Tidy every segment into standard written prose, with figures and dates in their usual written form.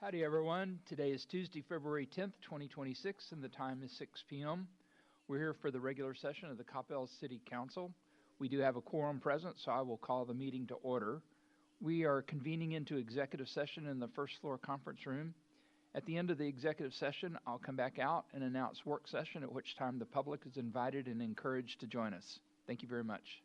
Howdy everyone. Today is Tuesday, February 10th, 2026, and the time is 6 p.m. We're here for the regular session of the Coppell City Council. We do have a quorum present, so I will call the meeting to order. We are convening into executive session in the first floor conference room. At the end of the executive session, I'll come back out and announce work session, at which time the public is invited and encouraged to join us. Thank you very much.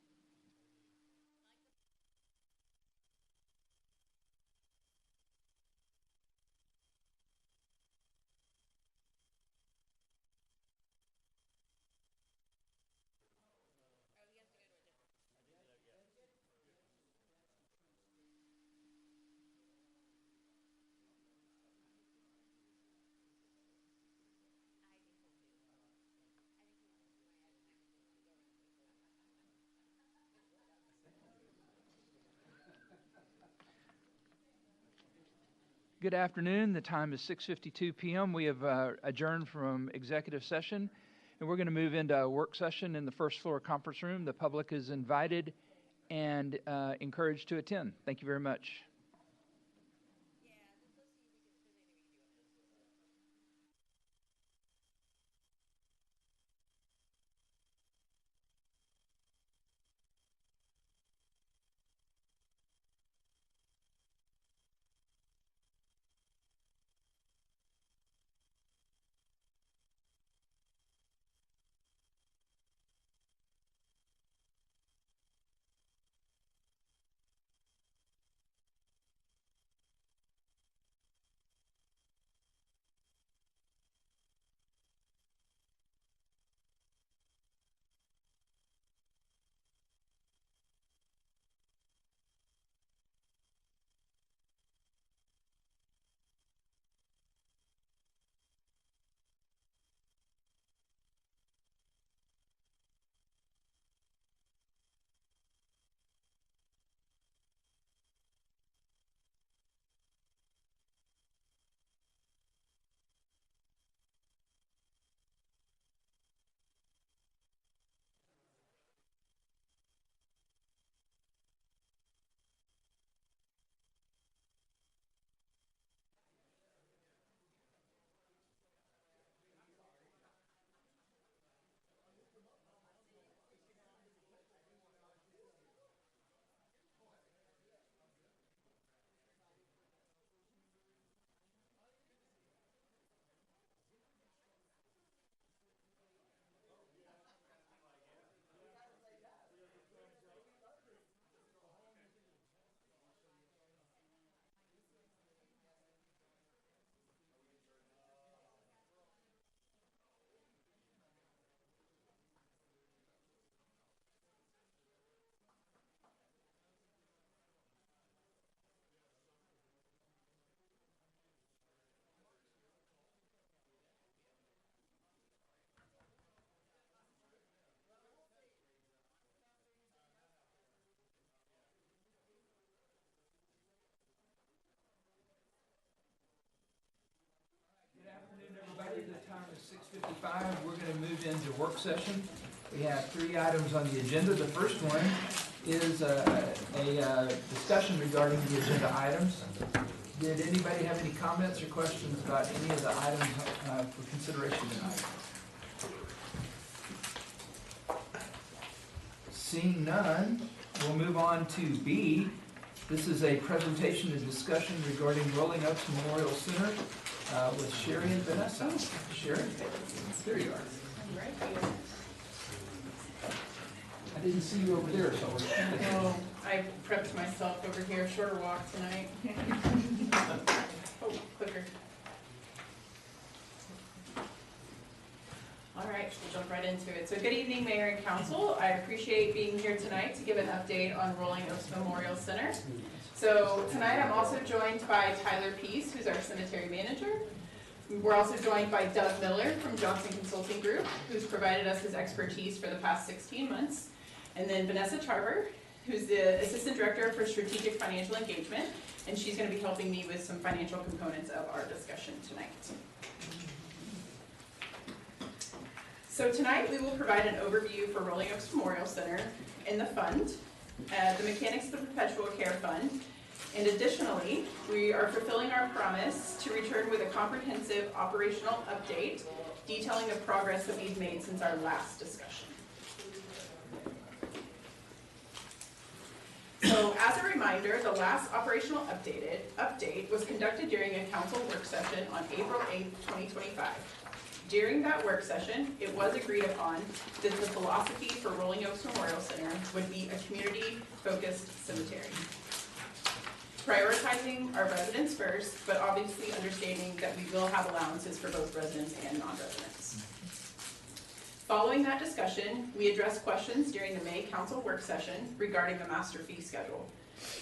Good afternoon. The time is 6:52 p.m. We have adjourned from executive session, and we're going to move into a work session in the first floor conference room. The public is invited and encouraged to attend. Thank you very much. Good afternoon, everybody. The time is 6:55. We're going to move into work session. We have 3 items on the agenda. The first one is a discussion regarding the agenda items. Did anybody have any comments or questions about any of the items for consideration tonight? Seeing none, we'll move on to B. This is a presentation and discussion regarding Rolling Oaks Memorial Center with Sherry and Vanessa. Sherry, there you are. I'm right here. I didn't see you over there, so. Oh, I prepped myself over here, shorter walk tonight. Oh, clicker. All right, we'll jump right into it. So good evening, Mayor and Council. I appreciate being here tonight to give an update on Rolling Oaks Memorial Center. So tonight I'm also joined by Tyler Peace, who's our cemetery manager. We're also joined by Doug Miller from Johnson Consulting Group, who's provided us his expertise for the past 16 months. And then Vanessa Charver, who's the Assistant Director for Strategic Financial Engagement, and she's going to be helping me with some financial components of our discussion tonight. So tonight we will provide an overview for Rolling Oaks Memorial Center and the fund, the mechanics of the Perpetual Care Fund, And additionally, we are fulfilling our promise to return with a comprehensive operational update detailing the progress that we've made since our last discussion. So as a reminder, the last operational update was conducted during a council work session on April 8th, 2025. During that work session, it was agreed upon that the philosophy for Rolling Oaks Memorial Center would be a community-focused cemetery. Prioritizing our residents first, but obviously understanding that we will have allowances for both residents and non-residents. Following that discussion, we addressed questions during the May council work session regarding the master fee schedule.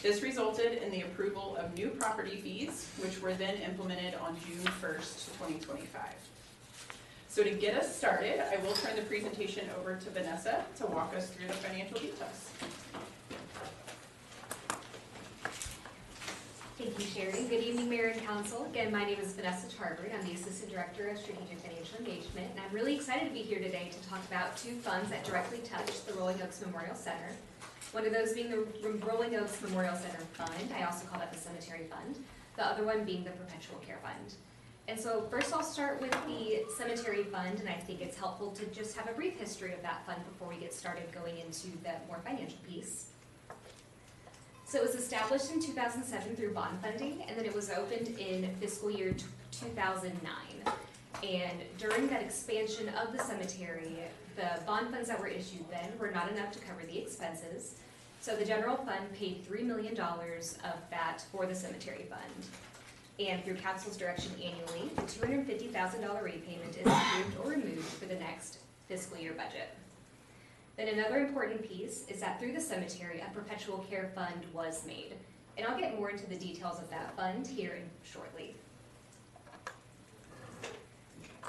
This resulted in the approval of new property fees, which were then implemented on June 1st, 2025. So to get us started, I will turn the presentation over to Vanessa to walk us through the financial details. Thank you, Sherry. Good evening, Mayor and Council. Again, my name is Vanessa Charbert. I'm the Assistant Director of Strategic Financial Engagement, and I'm really excited to be here today to talk about two funds that directly touch the Rolling Oaks Memorial Center. One of those being the Rolling Oaks Memorial Center Fund. I also call that the Cemetery Fund. The other one being the Perpetual Care Fund. And so first I'll start with the Cemetery Fund, and I think it's helpful to just have a brief history of that fund before we get started going into the more financial piece. So it was established in 2007 through bond funding, and then it was opened in fiscal year 2009. And during that expansion of the cemetery, the bond funds that were issued then were not enough to cover the expenses. So the general fund paid $3 million of that for the cemetery fund. And through council's direction annually, the $250,000 repayment is approved or removed for the next fiscal year budget. Then another important piece is that through the cemetery, a perpetual care fund was made. And I'll get more into the details of that fund here shortly.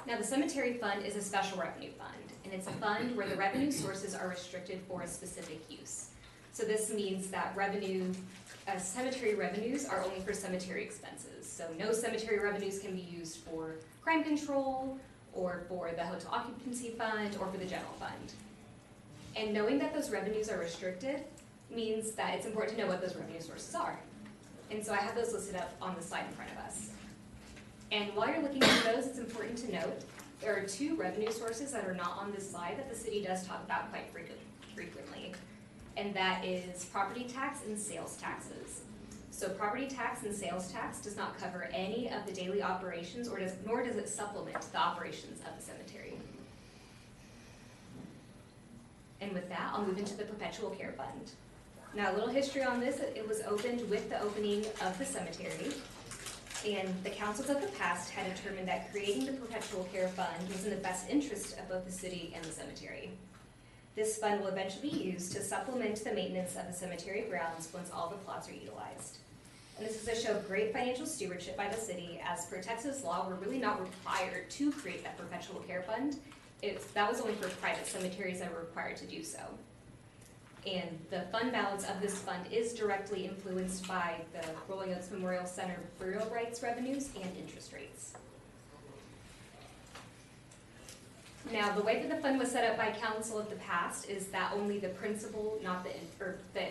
Now the cemetery fund is a special revenue fund, and it's a fund where the revenue sources are restricted for a specific use. So this means that cemetery revenues are only for cemetery expenses. So no cemetery revenues can be used for crime control, or for the hotel occupancy fund, or for the general fund. And knowing that those revenues are restricted means that it's important to know what those revenue sources are. And so I have those listed up on the slide in front of us. And while you're looking at those, it's important to note there are two revenue sources that are not on this slide that the city does talk about quite frequently. And that is property tax and sales taxes. So property tax and sales tax does not cover any of the daily operations, nor does it supplement the operations of the cemetery. And with that, I'll move into the Perpetual Care Fund. Now, a little history on this. It was opened with the opening of the cemetery. And the councils of the past had determined that creating the Perpetual Care Fund was in the best interest of both the city and the cemetery. This fund will eventually be used to supplement the maintenance of the cemetery grounds once all the plots are utilized. And this is a show of great financial stewardship by the city, as per Texas law, we're really not required to create that Perpetual Care Fund. That was only for private cemeteries that were required to do so. And the fund balance of this fund is directly influenced by the Rolling Oaks Memorial Center burial rights revenues and interest rates. Now, the way that the fund was set up by council of the past is that only the principal, the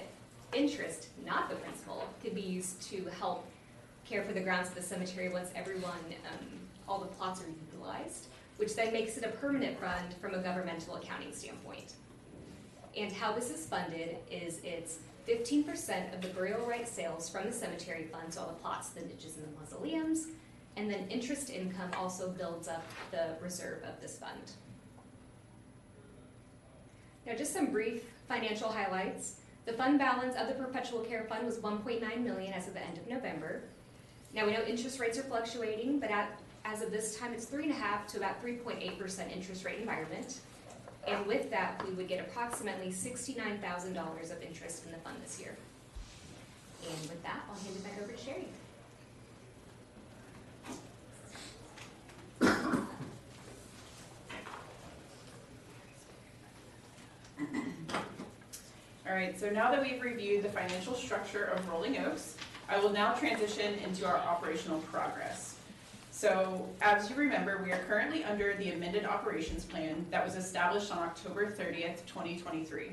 interest, not the principal, could be used to help care for the grounds of the cemetery once all the plots are utilized, which then makes it a permanent fund from a governmental accounting standpoint. And how this is funded is it's 15% of the burial right sales from the cemetery fund, so all the plots, the niches, and the mausoleums, and then interest income also builds up the reserve of this fund. Now, just some brief financial highlights. The fund balance of the Perpetual Care Fund was $1.9 million as of the end of November. Now, we know interest rates are fluctuating, but as of this time, it's 3.5% to about 3.8% interest rate environment. And with that, we would get approximately $69,000 of interest in the fund this year. And with that, I'll hand it back over to Sherry. All right, so now that we've reviewed the financial structure of Rolling Oaks, I will now transition into our operational progress. So, as you remember, we are currently under the amended operations plan that was established on October 30th, 2023.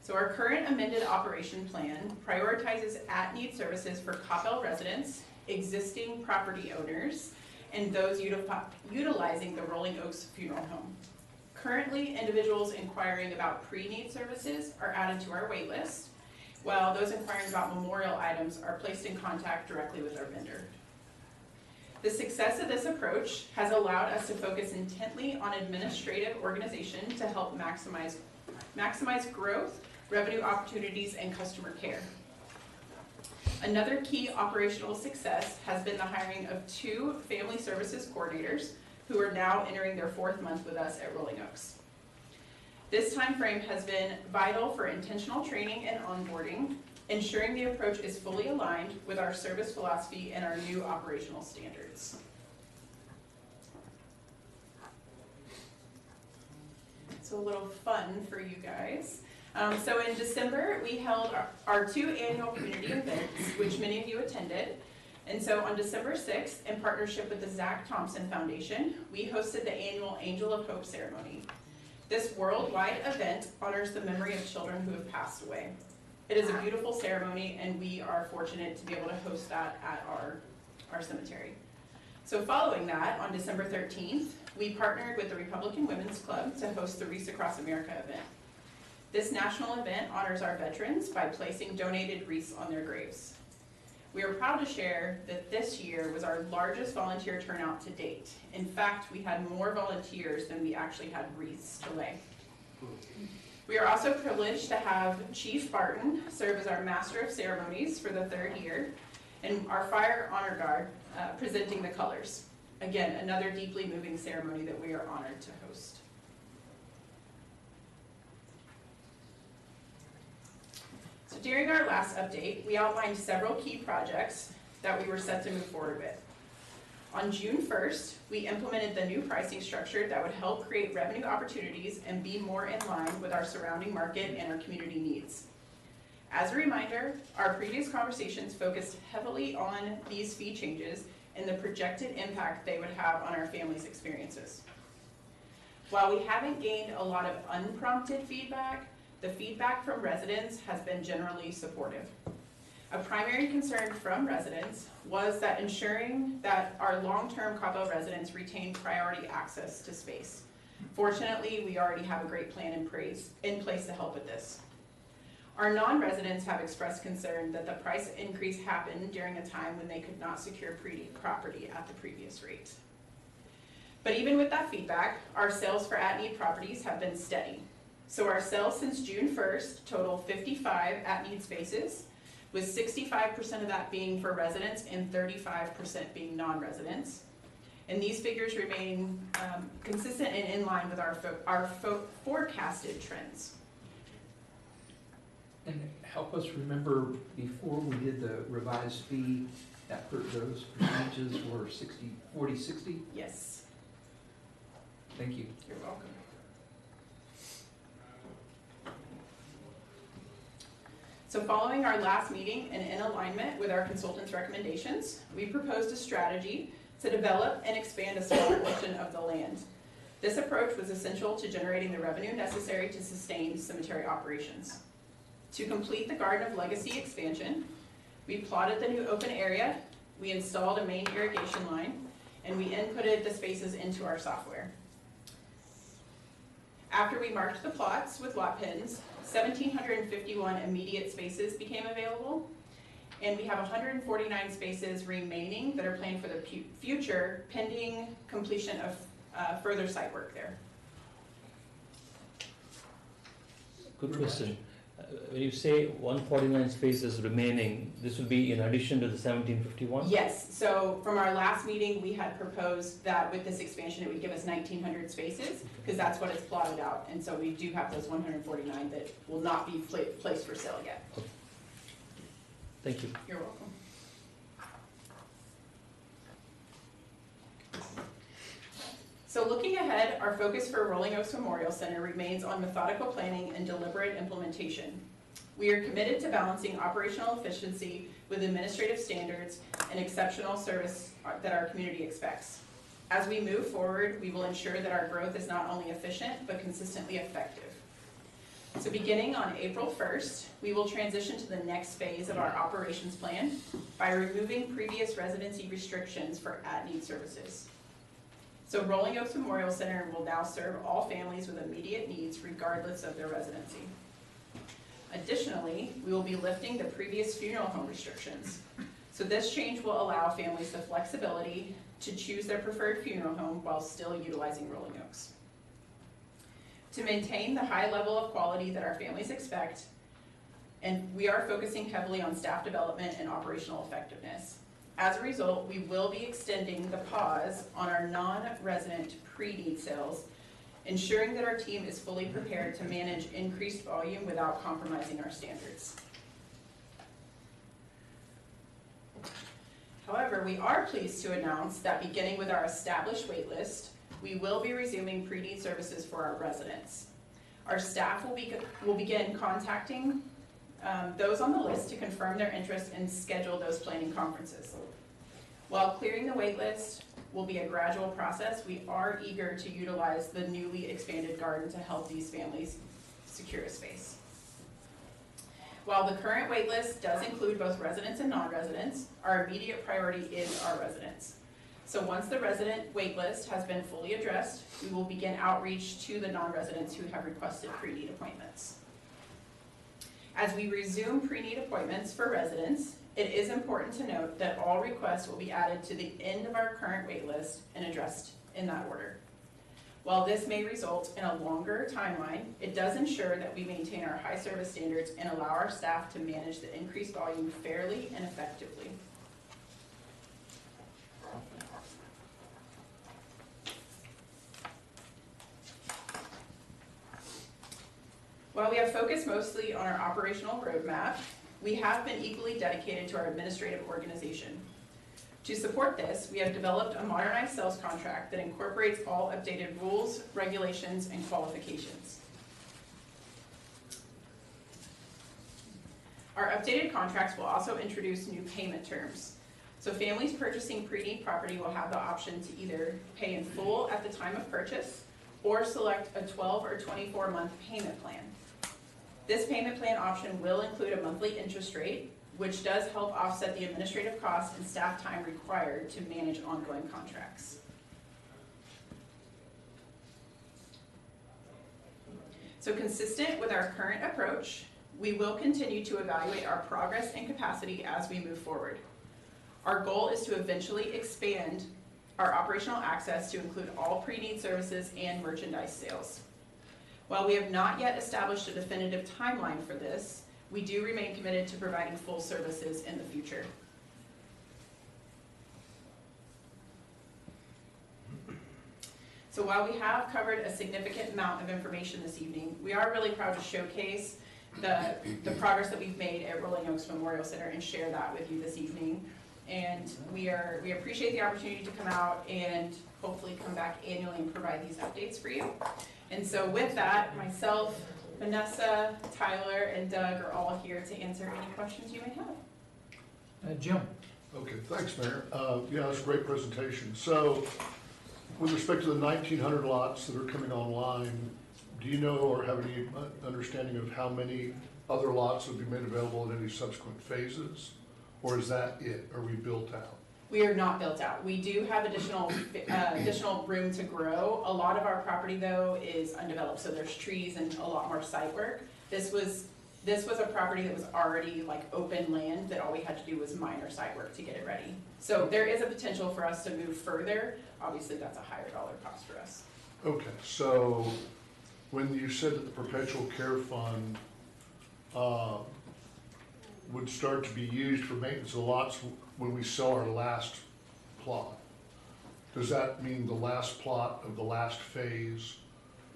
So our current amended operation plan prioritizes at-need services for Coppell residents, existing property owners, and those utilizing the Rolling Oaks Funeral Home. Currently, individuals inquiring about pre-need services are added to our wait list, while those inquiring about memorial items are placed in contact directly with our vendor. The success of this approach has allowed us to focus intently on administrative organization to help maximize growth, revenue opportunities, and customer care. Another key operational success has been the hiring of 2 family services coordinators who are now entering their 4th month with us at Rolling Oaks. This time frame has been vital for intentional training and onboarding, ensuring the approach is fully aligned with our service philosophy and our new operational standards. So a little fun for you guys. So in December, we held our 2 annual community events, which many of you attended. And so on December 6th, in partnership with the Zach Thompson Foundation, we hosted the annual Angel of Hope ceremony. This worldwide event honors the memory of children who have passed away. It is a beautiful ceremony, and we are fortunate to be able to host that at our cemetery. So following that, on December 13th, we partnered with the Republican Women's Club to host the Wreaths Across America event. This national event honors our veterans by placing donated wreaths on their graves. We are proud to share that this year was our largest volunteer turnout to date. In fact, we had more volunteers than we actually had wreaths to lay. We are also privileged to have Chief Barton serve as our Master of Ceremonies for the 3rd year, and our Fire Honor Guard presenting the colors. Again, another deeply moving ceremony that we are honored to host. So during our last update, we outlined several key projects that we were set to move forward with. On June 1st, we implemented the new pricing structure that would help create revenue opportunities and be more in line with our surrounding market and our community needs. As a reminder, our previous conversations focused heavily on these fee changes and the projected impact they would have on our families' experiences. While we haven't gained a lot of unprompted feedback, the feedback from residents has been generally supportive. A primary concern from residents was that ensuring that our long-term Coppell residents retain priority access to space. Fortunately, we already have a great plan in place to help with this. Our non-residents have expressed concern that the price increase happened during a time when they could not secure property at the previous rate. But even with that feedback, our sales for at-need properties have been steady. So our sales since June 1st total 55 at-need spaces, with 65% of that being for residents and 35% being non-residents. And these figures remain consistent and in line with our forecasted trends. And help us remember, before we did the revised fee, those percentages were 60, 40, 60? Yes. Thank you. You're welcome. So following our last meeting and in alignment with our consultant's recommendations, we proposed a strategy to develop and expand a smaller portion of the land. This approach was essential to generating the revenue necessary to sustain cemetery operations. To complete the Garden of Legacy expansion, we plotted the new open area, we installed a main irrigation line, and we inputted the spaces into our software. After we marked the plots with lot pins, 1,751 immediate spaces became available, and we have 149 spaces remaining that are planned for the future, pending completion of further site work there. Good question. When you say 149 spaces remaining, this will be in addition to the 1751? Yes, so from our last meeting, we had proposed that with this expansion, it would give us 1,900 spaces, because that's what it's plotted out. And so we do have those 149 that will not be placed for sale yet. Okay. Thank you. You're welcome. So looking ahead, our focus for Rolling Oaks Memorial Center remains on methodical planning and deliberate implementation. We are committed to balancing operational efficiency with administrative standards and exceptional service that our community expects. As we move forward, we will ensure that our growth is not only efficient, but consistently effective. So beginning on April 1st, we will transition to the next phase of our operations plan by removing previous residency restrictions for at-need services. So Rolling Oaks Memorial Center will now serve all families with immediate needs regardless of their residency. Additionally, we will be lifting the previous funeral home restrictions. So this change will allow families the flexibility to choose their preferred funeral home while still utilizing Rolling Oaks. To maintain the high level of quality that our families expect, and we are focusing heavily on staff development and operational effectiveness. As a result, we will be extending the pause on our non-resident pre-need sales, ensuring that our team is fully prepared to manage increased volume without compromising our standards. However, we are pleased to announce that beginning with our established wait list, we will be resuming pre-need services for our residents. Our staff will begin contacting those on the list to confirm their interest and schedule those planning conferences. While clearing the wait list will be a gradual process, we are eager to utilize the newly expanded garden to help these families secure a space. While the current wait list does include both residents and non-residents, our immediate priority is our residents. So once the resident wait list has been fully addressed, we will begin outreach to the non-residents who have requested pre-need appointments. As we resume pre-need appointments for residents, it is important to note that all requests will be added to the end of our current wait list and addressed in that order. While this may result in a longer timeline, it does ensure that we maintain our high service standards and allow our staff to manage the increased volume fairly and effectively. While we have focused mostly on our operational roadmap, we have been equally dedicated to our administrative organization. To support this, we have developed a modernized sales contract that incorporates all updated rules, regulations, and qualifications. Our updated contracts will also introduce new payment terms. So families purchasing pre-need property will have the option to either pay in full at the time of purchase or select a 12 or 24-month payment plan. This payment plan option will include a monthly interest rate, which does help offset the administrative costs and staff time required to manage ongoing contracts. So consistent with our current approach, we will continue to evaluate our progress and capacity as we move forward. Our goal is to eventually expand our operational access to include all pre-need services and merchandise sales. While we have not yet established a definitive timeline for this, we do remain committed to providing full services in the future. So while we have covered a significant amount of information this evening, we are really proud to showcase the progress that we've made at Rolling Oaks Memorial Center and share that with you this evening. And we appreciate the opportunity to come out and hopefully come back annually and provide these updates for you. And so with that, myself, Vanessa, Tyler, and Doug are all here to answer any questions you may have. Jim. Okay, thanks, Mayor. Yeah, that's a great presentation. So, with respect to the 1,900 lots that are coming online, do you know or have any understanding of how many other lots would be made available in any subsequent phases? Or is that it? Are we built out? We are not built out. We do have additional room to grow. A lot of our property though is undeveloped, so there's trees and a lot more site work. This was a property that was already like open land that all we had to do was minor site work to get it ready. So there is a potential for us to move further. Obviously that's a higher dollar cost for us. Okay, so when you said that the perpetual care fund would start to be used for maintenance of lots when we sell our last plot, does that mean the last plot of the last phase?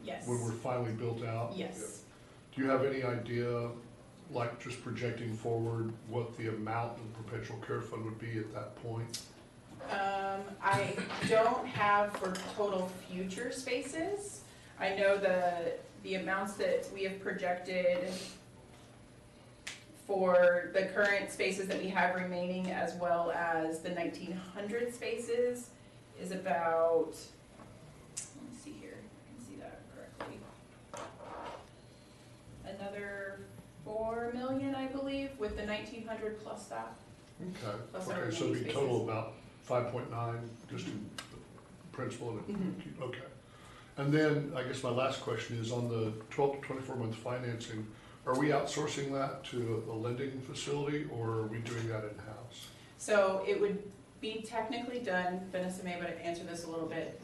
Yes. When we're finally built out? Yes. Do you have any idea, like just projecting forward, what the amount of the perpetual care fund would be at that point? I don't have for total future spaces. I know the amounts that we have projected for the current spaces that we have remaining, as well as the 1,900 spaces, is about, let me see here, if I can see that correctly. another 4 million, I believe, with the 1,900 plus staff. Plus our Okay, so it'd be remaining total about 5.9, just in principal, and okay. And then, I guess my last question is on the 12 to 24-month financing, are we outsourcing that to a lending facility, or are we doing that in-house? So it would be technically done, Vanessa may have answered this a little bit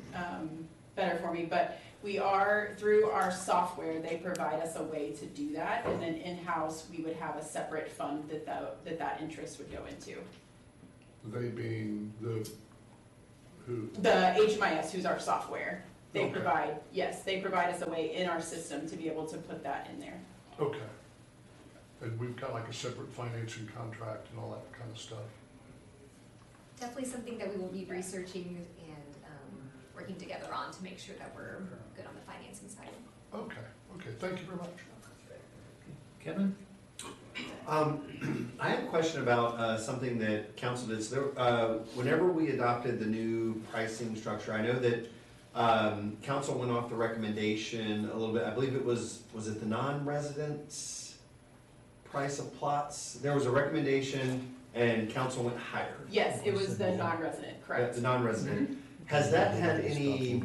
better for me, but we are, through our software, they provide us a way to do that, and then in-house, we would have a separate fund that interest would go into. They being who? The HMIS, who's our software, they Okay. provide, yes, they provide us a way in our system to be able to put that in there. Okay. And we've got like a separate financing contract and all that kind of stuff. Definitely something that we will be researching and working together on to make sure that we're good on the financing side. Okay, thank you very much. Kevin? I have a question about something that council did. So whenever we adopted the new pricing structure, I know that council went off the recommendation a little bit. I believe it was it the non-residents price of plots? There was a recommendation and council went higher. Yes, it was the non-resident, correct. The non-resident. Has that had any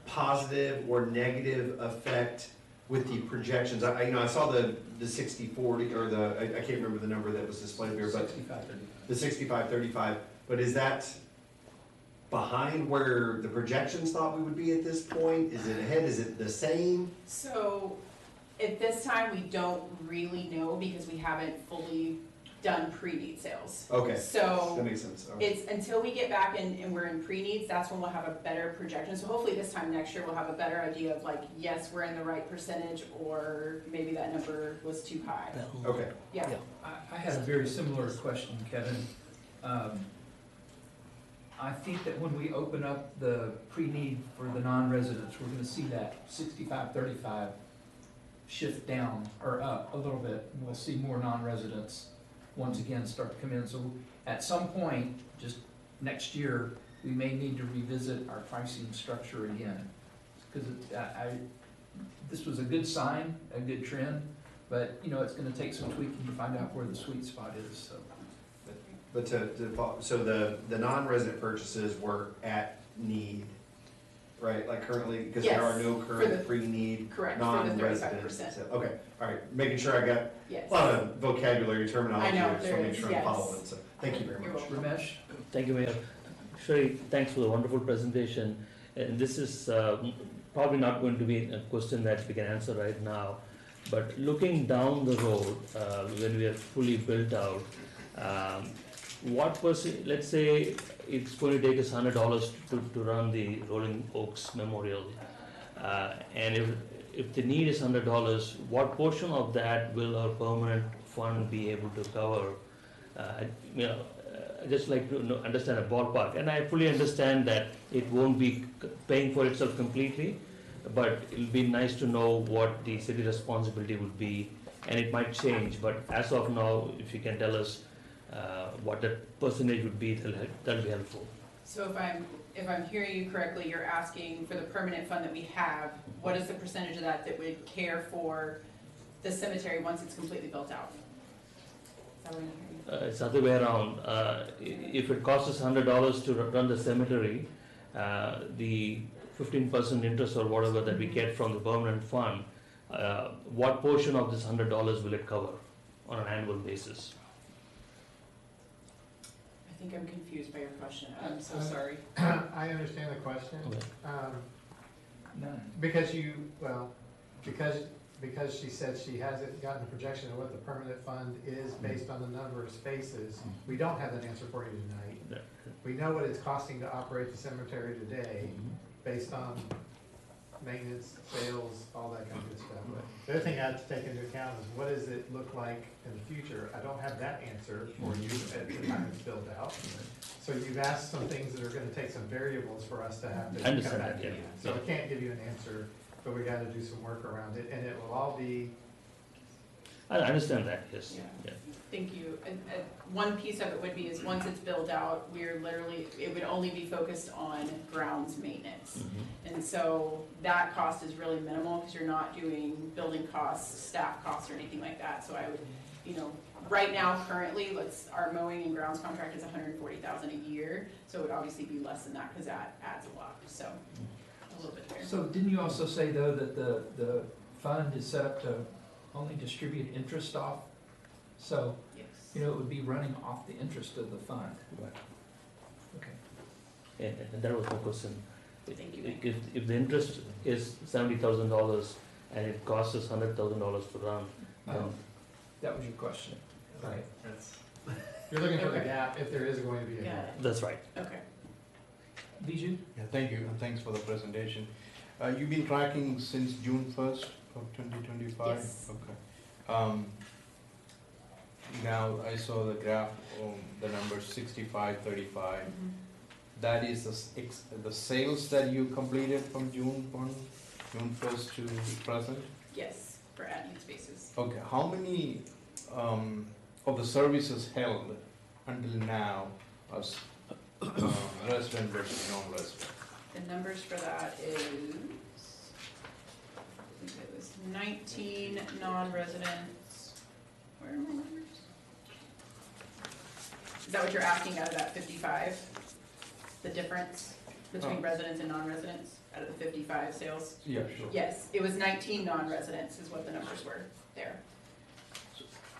positive or negative effect with the projections? I saw the 60/40, or I can't remember the number that was displayed here, but 65-35. the 65/35, but is that behind where the projections thought we would be at this point? Is it ahead? Is it the same? So at this time, we don't really know because we haven't fully done pre-need sales. Okay, that So makes sense. Okay. it's until we get back and we're in pre-needs, that's when we'll have a better projection. So hopefully this time next year, we'll have a better idea of like, yes, we're in the right percentage, or maybe that number was too high. Okay. Yeah. I had a very similar question, Kevin. I think that when we open up the pre-need for the non-residents, we're gonna see that 65-35 shift down or up a little bit. We'll see more non-residents once again start to come in. So at some point, just next year, we may need to revisit our pricing structure again. Because this was a good sign, a good trend, but it's gonna take some tweaking to find out where the sweet spot is, so. But so the non-resident purchases were at need, right? Like currently, because there are no for current the- pre-need Correct, for the non-resident. 35%. So, okay, all right, making sure I got Yes. a lot of vocabulary terminology. I know, here, so there make is, sure I'm yes. following. So thank you very You're much. welcome. Ramesh? Thank you, Mayor. Shri, thanks for the wonderful presentation. And this is probably not going to be a question that we can answer right now. But looking down the road, when we are fully built out, let's say it's going to take us $100 to run the Rolling Oaks Memorial. And if the need is $100, what portion of that will our permanent fund be able to cover? I'd just like to understand a ballpark. And I fully understand that it won't be paying for itself completely, but it'll be nice to know what the city responsibility would be, and it might change. But as of now, if you can tell us what that percentage would be, that'll be helpful. So if I'm hearing you correctly, you're asking for the permanent fund that we have, what is the percentage of that would care for the cemetery once it's completely built out? Is that what I'm hearing? It's the other way around. If it costs us $100 to run the cemetery, the 15% interest or whatever that we get from the permanent fund, what portion of this $100 will it cover on an annual basis? I think I'm confused by your question. I'm so sorry. I understand the question. Okay. None. Because because she said she hasn't gotten a projection of what the permanent fund is based on the number of spaces, we don't have an answer for you tonight. We know what it's costing to operate the cemetery today, based on maintenance, sales, all that kind of good stuff. But the other thing I have to take into account is what does it look like in the future? I don't have that answer for you at the time it's built out. So you've asked some things that are gonna take some variables for us to have to I come understand back that, to yeah. you. So I can't give you an answer, but we gotta do some work around it, and it will all be I understand that, yes, Yeah. yeah. Thank you. And one piece of it would be is once it's built out, we're literally, it would only be focused on grounds maintenance. Mhm. And so that cost is really minimal because you're not doing building costs, staff costs or anything like that. So I would, you know, right now currently, our mowing and grounds contract is $140,000 a year. So it would obviously be less than that because that adds a lot. So a little bit there. So didn't you also say, though, that the fund is set up to only distribute interest off? So, Yes. you know, it would be running off the interest of the fund. Right. Okay. And that was my question. Thank you. If the interest is $70,000 and it costs us $100,000 to run, then Oh, that was your question, right? You're looking for the Okay. gap if there is going to be a Got gap. it. that's right. Okay. Bijou? Yeah, thank you, and thanks for the presentation. You've been tracking since June 1st of 2025? Yes. Okay. Now, I saw the graph, the number 6535. Mhm. That is the sales that you completed from June 1st to present? Yes, for at-need spaces. Okay, how many of the services held until now as resident versus non-resident? The numbers for that is, I think it was 19 non-residents. Where are my numbers? Is that what you're asking out of that 55? The difference between residents and non-residents out of the 55 sales? Yeah, sure. Yes, it was 19 non-residents is what the numbers were there.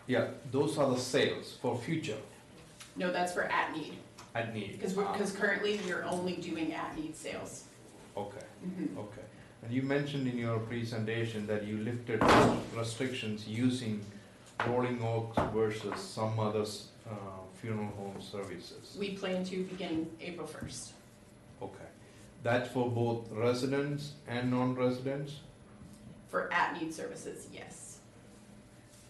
Yeah, those are the sales for future No, that's for at-need, at need. because currently we're only doing at-need sales. Okay, Mhm. okay. And you mentioned in your presentation that you lifted restrictions using Rolling Oaks versus some others funeral home services. We plan to beginning April 1st. Okay. That's for both residents and non-residents? For at-need services, yes.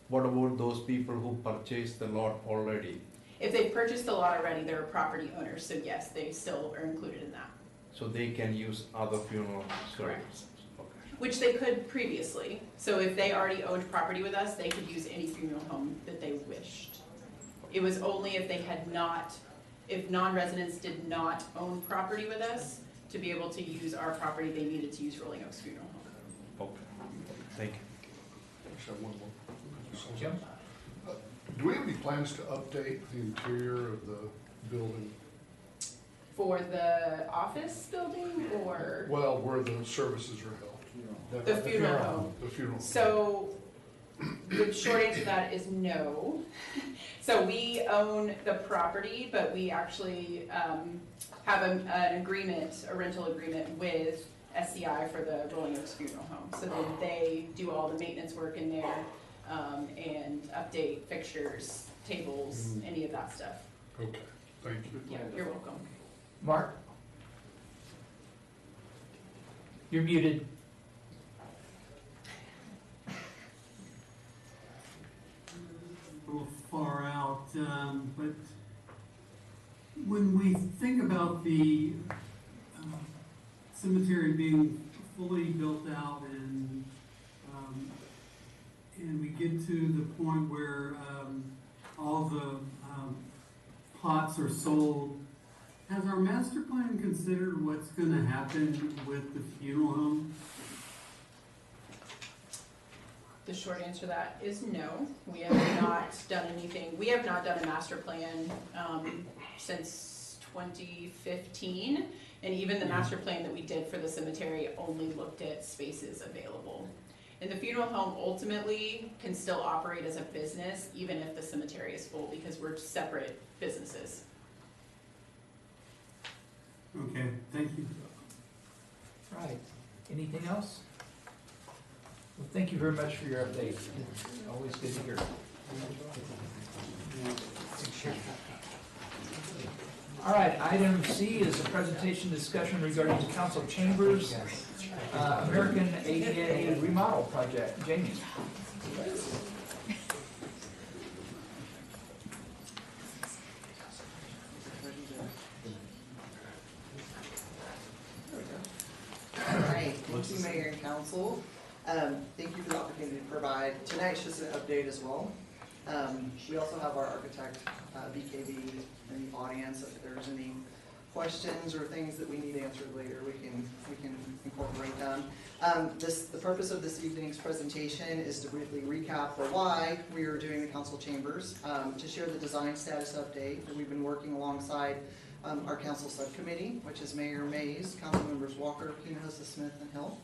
What about those people who purchased the lot already? If they've purchased the lot already, they're property owners, so yes, they still are included in that. So they can use other funeral Correct. services? Okay. Which they could previously. So if they already owned property with us, they could use any funeral home that they wished. It was only if they had not, if non-residents did not own property with us, to be able to use our property, they needed to use Rolling Oaks Funeral Home. Okay, thank you. I just have one more. Jim? Do we have any plans to update the interior of the building? For the office building or Well, where the services are held, the funeral home? the funeral. So, the short answer to that is no. So we own the property, but we actually have an agreement, a rental agreement with SCI for the Rolling Oaks Funeral Home. So then they do all the maintenance work in there and update fixtures, tables, any of that stuff. Okay, thank you. Yeah, you're welcome. Mark? You're muted. A little far out, but when we think about the cemetery being fully built out and we get to the point where all the plots are sold, has our master plan considered what's gonna happen with the funeral home? The short answer to that is no. We have not done anything. We have not done a master plan since 2015. And even the master plan that we did for the cemetery only looked at spaces available. And the funeral home ultimately can still operate as a business even if the cemetery is full because we're separate businesses. Okay, thank you. Right. Anything else? Well, thank you very much for your update. It's always good to hear. All right, item C is a presentation discussion regarding the council chambers, American ADA remodel project. Jamie? All right, thank you, Mayor and Council. Thank you for the opportunity to provide. Tonight's just an update as well. We also have our architect, BKB, in the audience. If there's any questions or things that we need answered later, we can incorporate them. The purpose of this evening's presentation is to briefly recap the why we are doing the council chambers, to share the design status update that we've been working alongside our council subcommittee, which is Mayor Mays, council members Walker, Hinojosa, Smith, and Hill.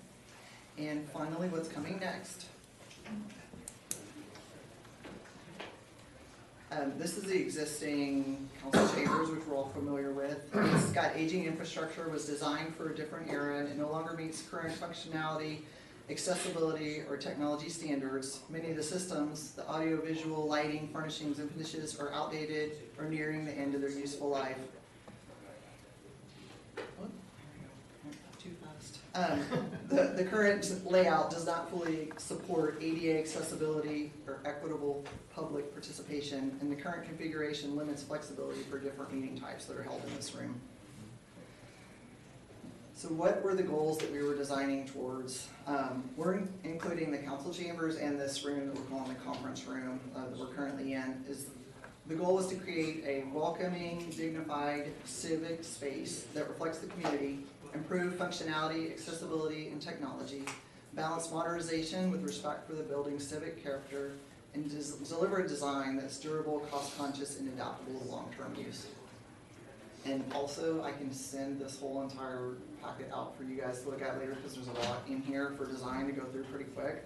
And finally, what's coming next. This is the existing council chambers, which we're all familiar with. It's got aging infrastructure, was designed for a different era, and it no longer meets current functionality, accessibility, or technology standards. Many of the systems, the audio, visual, lighting, furnishings, and finishes are outdated or nearing the end of their useful life. Too fast. The current layout does not fully support ADA accessibility or equitable public participation, and the current configuration limits flexibility for different meeting types that are held in this room. So what were the goals that we were designing towards? We're including the council chambers and this room that we're calling the conference room that we're currently in. The goal was to create a welcoming, dignified, civic space that reflects the community, improve functionality, accessibility, and technology, balance modernization with respect for the building's civic character, and deliver a design that's durable, cost-conscious, and adaptable to long-term use. And also, I can send this whole entire packet out for you guys to look at later because there's a lot in here for design to go through pretty quick.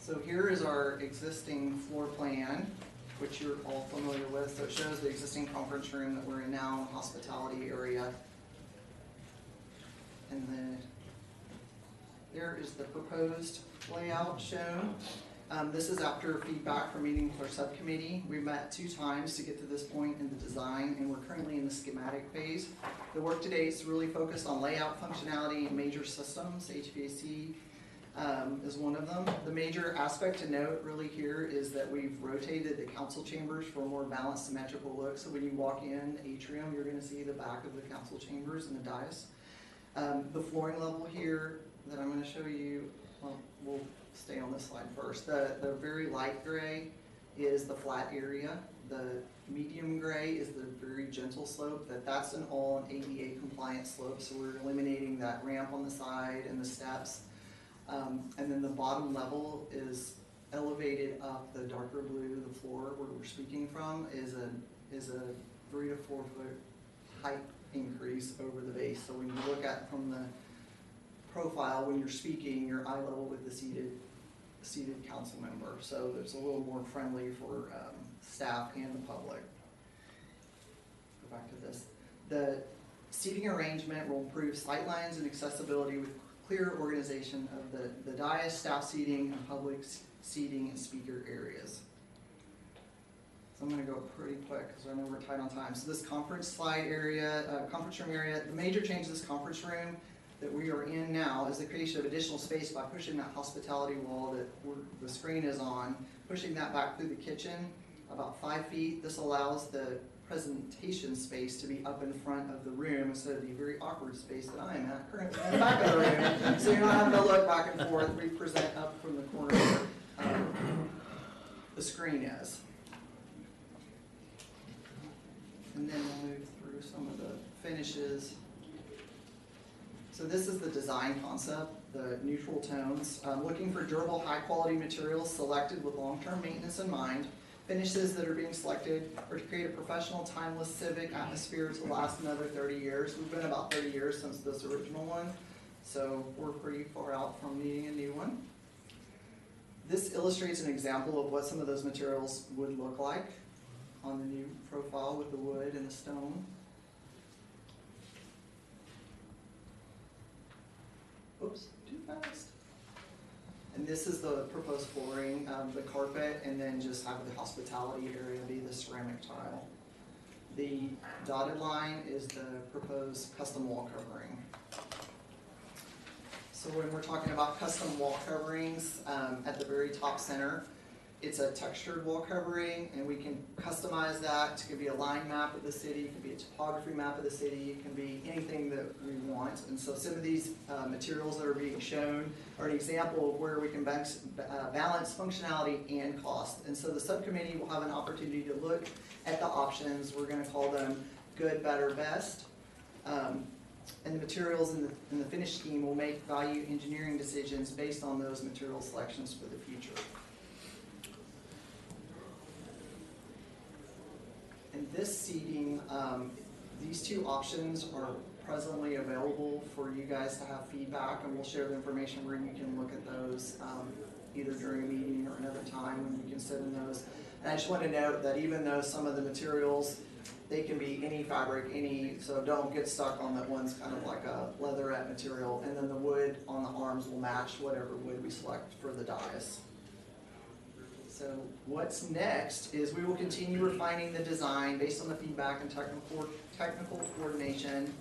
So here is our existing floor plan, which you're all familiar with. So it shows the existing conference room that we're in now, hospitality area. And then there is the proposed layout shown. This is after feedback from meeting with our subcommittee. We met 2 times to get to this point in the design, and we're currently in the schematic phase. The work today is really focused on layout functionality and major systems. HVAC is one of them. The major aspect to note really here is that we've rotated the council chambers for a more balanced, symmetrical look. So when you walk in the atrium, you're going to see the back of the council chambers and the dais. The flooring level here that I'm going to show you, well, we'll stay on this slide first. The very light gray is the flat area. The medium gray is the very gentle slope. That's an all ADA compliant slope, so we're eliminating that ramp on the side and the steps. And then the bottom level is elevated up. The darker blue, the floor where we're speaking from, is a 3 to 4 foot height increase over the base. So when you look at from the profile, when you're speaking, you're eye level with the seated council member. So it's a little more friendly for staff and the public. Go back to this. The seating arrangement will improve sight lines and accessibility with clear organization of the dais, staff seating, and public seating and speaker areas. So I'm going to go pretty quick because I know we're tight on time. So this conference room area, the major change to this conference room that we are in now is the creation of additional space by pushing that hospitality wall that the screen is on, pushing that back through the kitchen about 5 feet. This allows the presentation space to be up in front of the room instead of the very awkward space that I am at currently in the back of the room. So you're not having to look back and forth. We present up from the corner where the screen is. And then we'll move through some of the finishes. So this is the design concept, the neutral tones. Looking for durable, high-quality materials selected with long-term maintenance in mind. Finishes that are being selected are to create a professional, timeless, civic atmosphere to last another 30 years. We've been about 30 years since this original one, so we're pretty far out from needing a new one. This illustrates an example of what some of those materials would look like on the new profile with the wood and the stone. Oops, too fast. And this is the proposed flooring, the carpet, and then just have the hospitality area be the ceramic tile. The dotted line is the proposed custom wall covering. So when we're talking about custom wall coverings, at the very top center, It's a textured wall covering, and we can customize that. It could be a line map of the city, it could be a topography map of the city, it can be anything that we want. And so some of these materials that are being shown are an example of where we can balance functionality and cost. And so the subcommittee will have an opportunity to look at the options. We're going to call them good, better, best. And the materials in the finished scheme will make value engineering decisions based on those material selections for the future. And this seating, these two options are presently available for you guys to have feedback, and we'll share the information where you can look at those either during a meeting or another time when you can sit in those. And I just want to note that even though some of the materials, they can be any fabric, so don't get stuck on that one's kind of like a leatherette material, and then the wood on the arms will match whatever wood we select for the dais. So what's next is we will continue refining the design based on the feedback and technical coordination.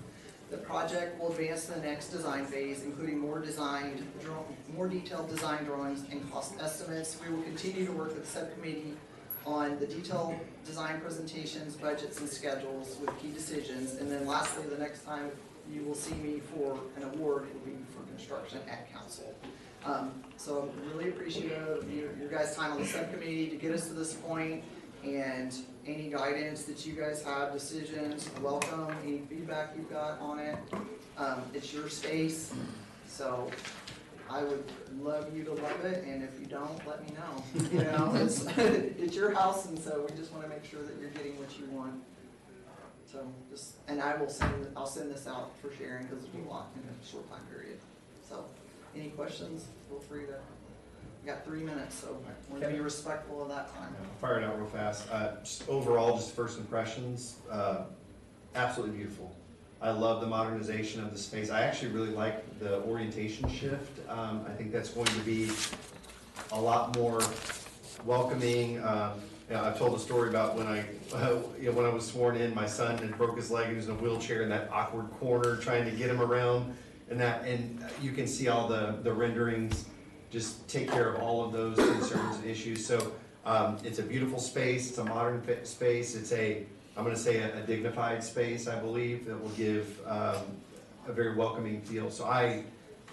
The project will advance to the next design phase, including more detailed design drawings and cost estimates. We will continue to work with the subcommittee on the detailed design presentations, budgets, and schedules with key decisions. And then lastly, the next time you will see me for an award, it will be for construction at council. So I'm really appreciative of your guys' time on the subcommittee to get us to this point, and any guidance that you guys have, decisions, welcome, any feedback you've got on it. It's your space, so I would love you to love it, and if you don't, let me know. You know, it's your house, and so we just want to make sure that you're getting what you want. So and I'll send this out for sharing because it'll be a lot in a short time period. So any questions, feel free to, we got 3 minutes, so I want to be respectful of that time. Fire it out real fast. Just overall, just first impressions, absolutely beautiful. I love the modernization of the space. I actually really like the orientation shift. I think that's going to be a lot more welcoming. I've told a story about when when I was sworn in, my son had broke his leg and he was in a wheelchair in that awkward corner trying to get him around, and you can see all the renderings just take care of all of those concerns and issues. So it's a beautiful space. It's a modern space. It's I'm going to say a dignified space, I believe, that will give a very welcoming feel. So I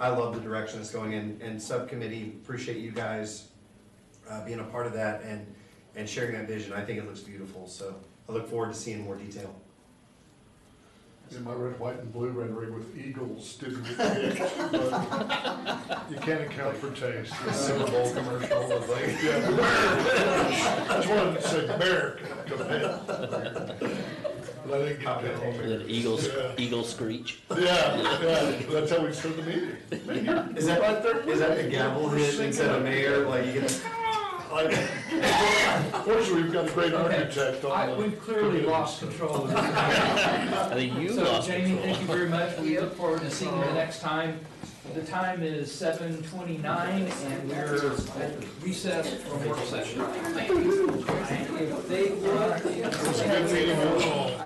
love the direction it's going in, and subcommittee, appreciate you guys being a part of that and sharing that vision. I think it looks beautiful, so I look forward to seeing more detail. In my red, white, and blue rendering with eagles didn't get picked, but you can't account for taste. The Super Bowl commercial was like, yeah, I just wanted to say America, Coppell. But I didn't get picked. Eagle screech. Yeah, that's how we start the meeting. Is that the gavel hit instead of mayor? Like you get Fortunately, we've got a great architect on the. We've clearly lost control of this. I think you So lost Jamie, control. thank you very much. We look forward to seeing you the next time. The time is 7:29 and we're at recess from work session. If they want- It was a good meeting overall.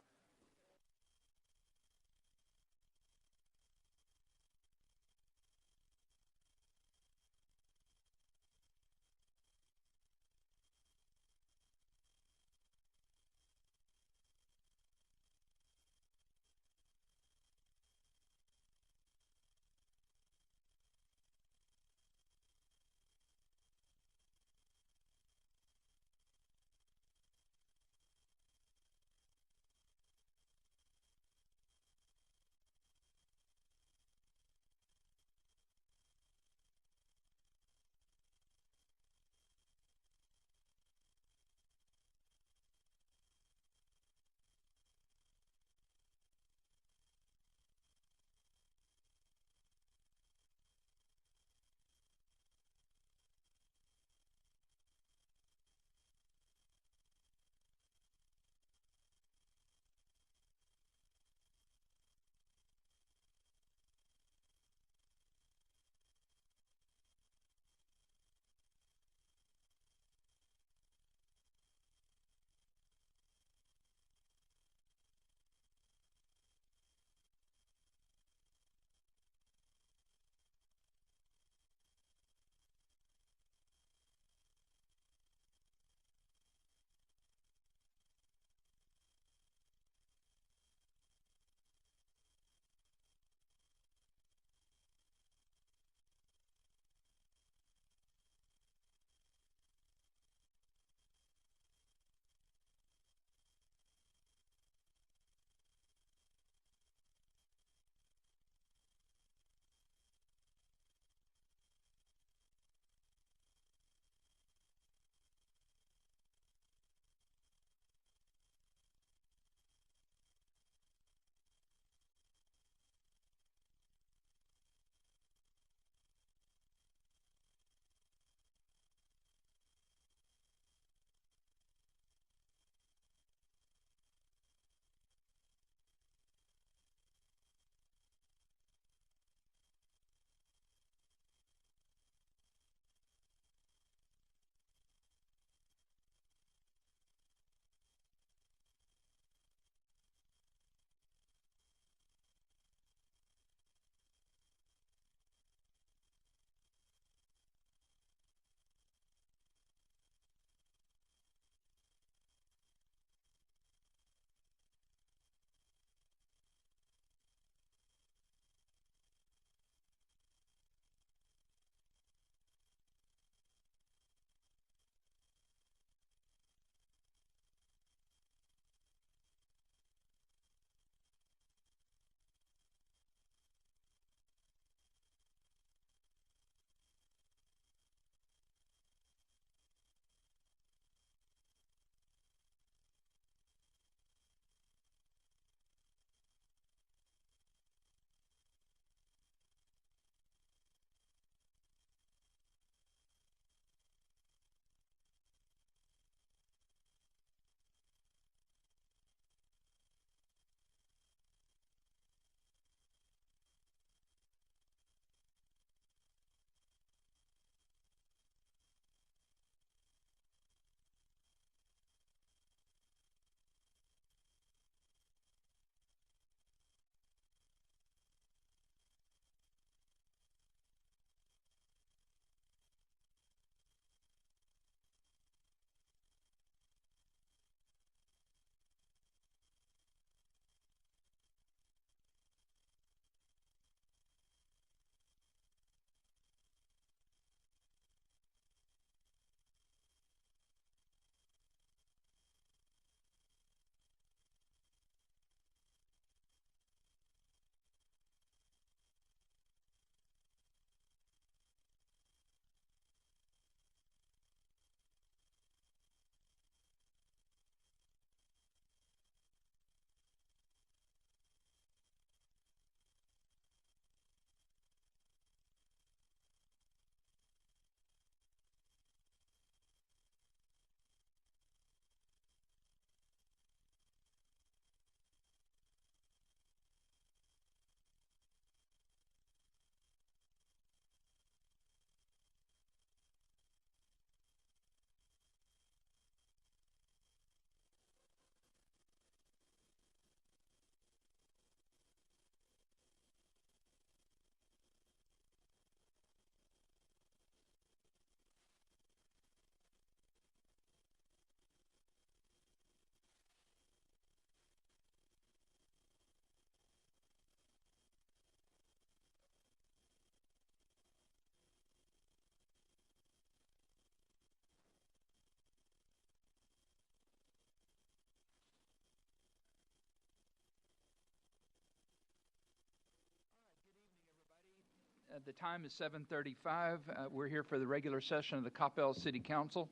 The time is 7:35. We're here for the regular session of the Coppell City Council.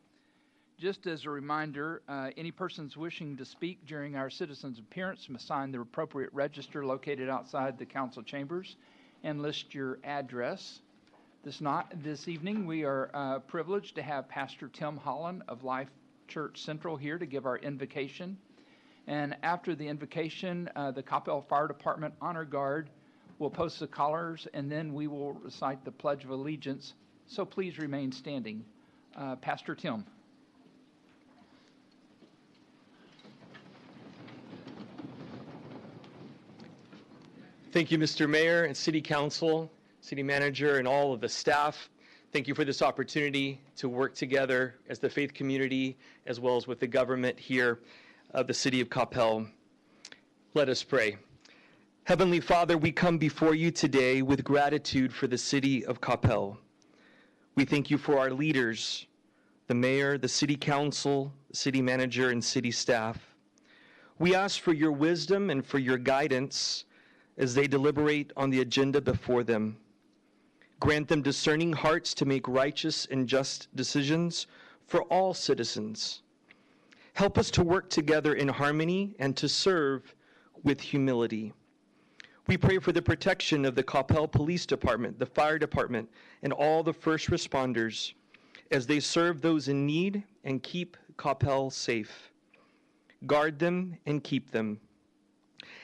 Just as a reminder, any persons wishing to speak during our citizens' appearance must sign the appropriate register located outside the council chambers and list your address. This evening, we are privileged to have Pastor Tim Holland of Life Church Central here to give our invocation. And after the invocation, the Coppell Fire Department Honor Guard will post the colors, and then we will recite the Pledge of Allegiance. So please remain standing. Pastor Tim. Thank you, Mr. Mayor and City Council, City Manager, and all of the staff. Thank you for this opportunity to work together as the faith community, as well as with the government here of the City of Coppell. Let us pray. Heavenly Father, we come before you today with gratitude for the City of Coppell. We thank you for our leaders, the Mayor, the City Council, the City Manager, and City staff. We ask for your wisdom and for your guidance as they deliberate on the agenda before them. Grant them discerning hearts to make righteous and just decisions for all citizens. Help us to work together in harmony and to serve with humility. We pray for the protection of the Coppell Police Department, the Fire Department, and all the first responders as they serve those in need and keep Coppell safe. Guard them and keep them.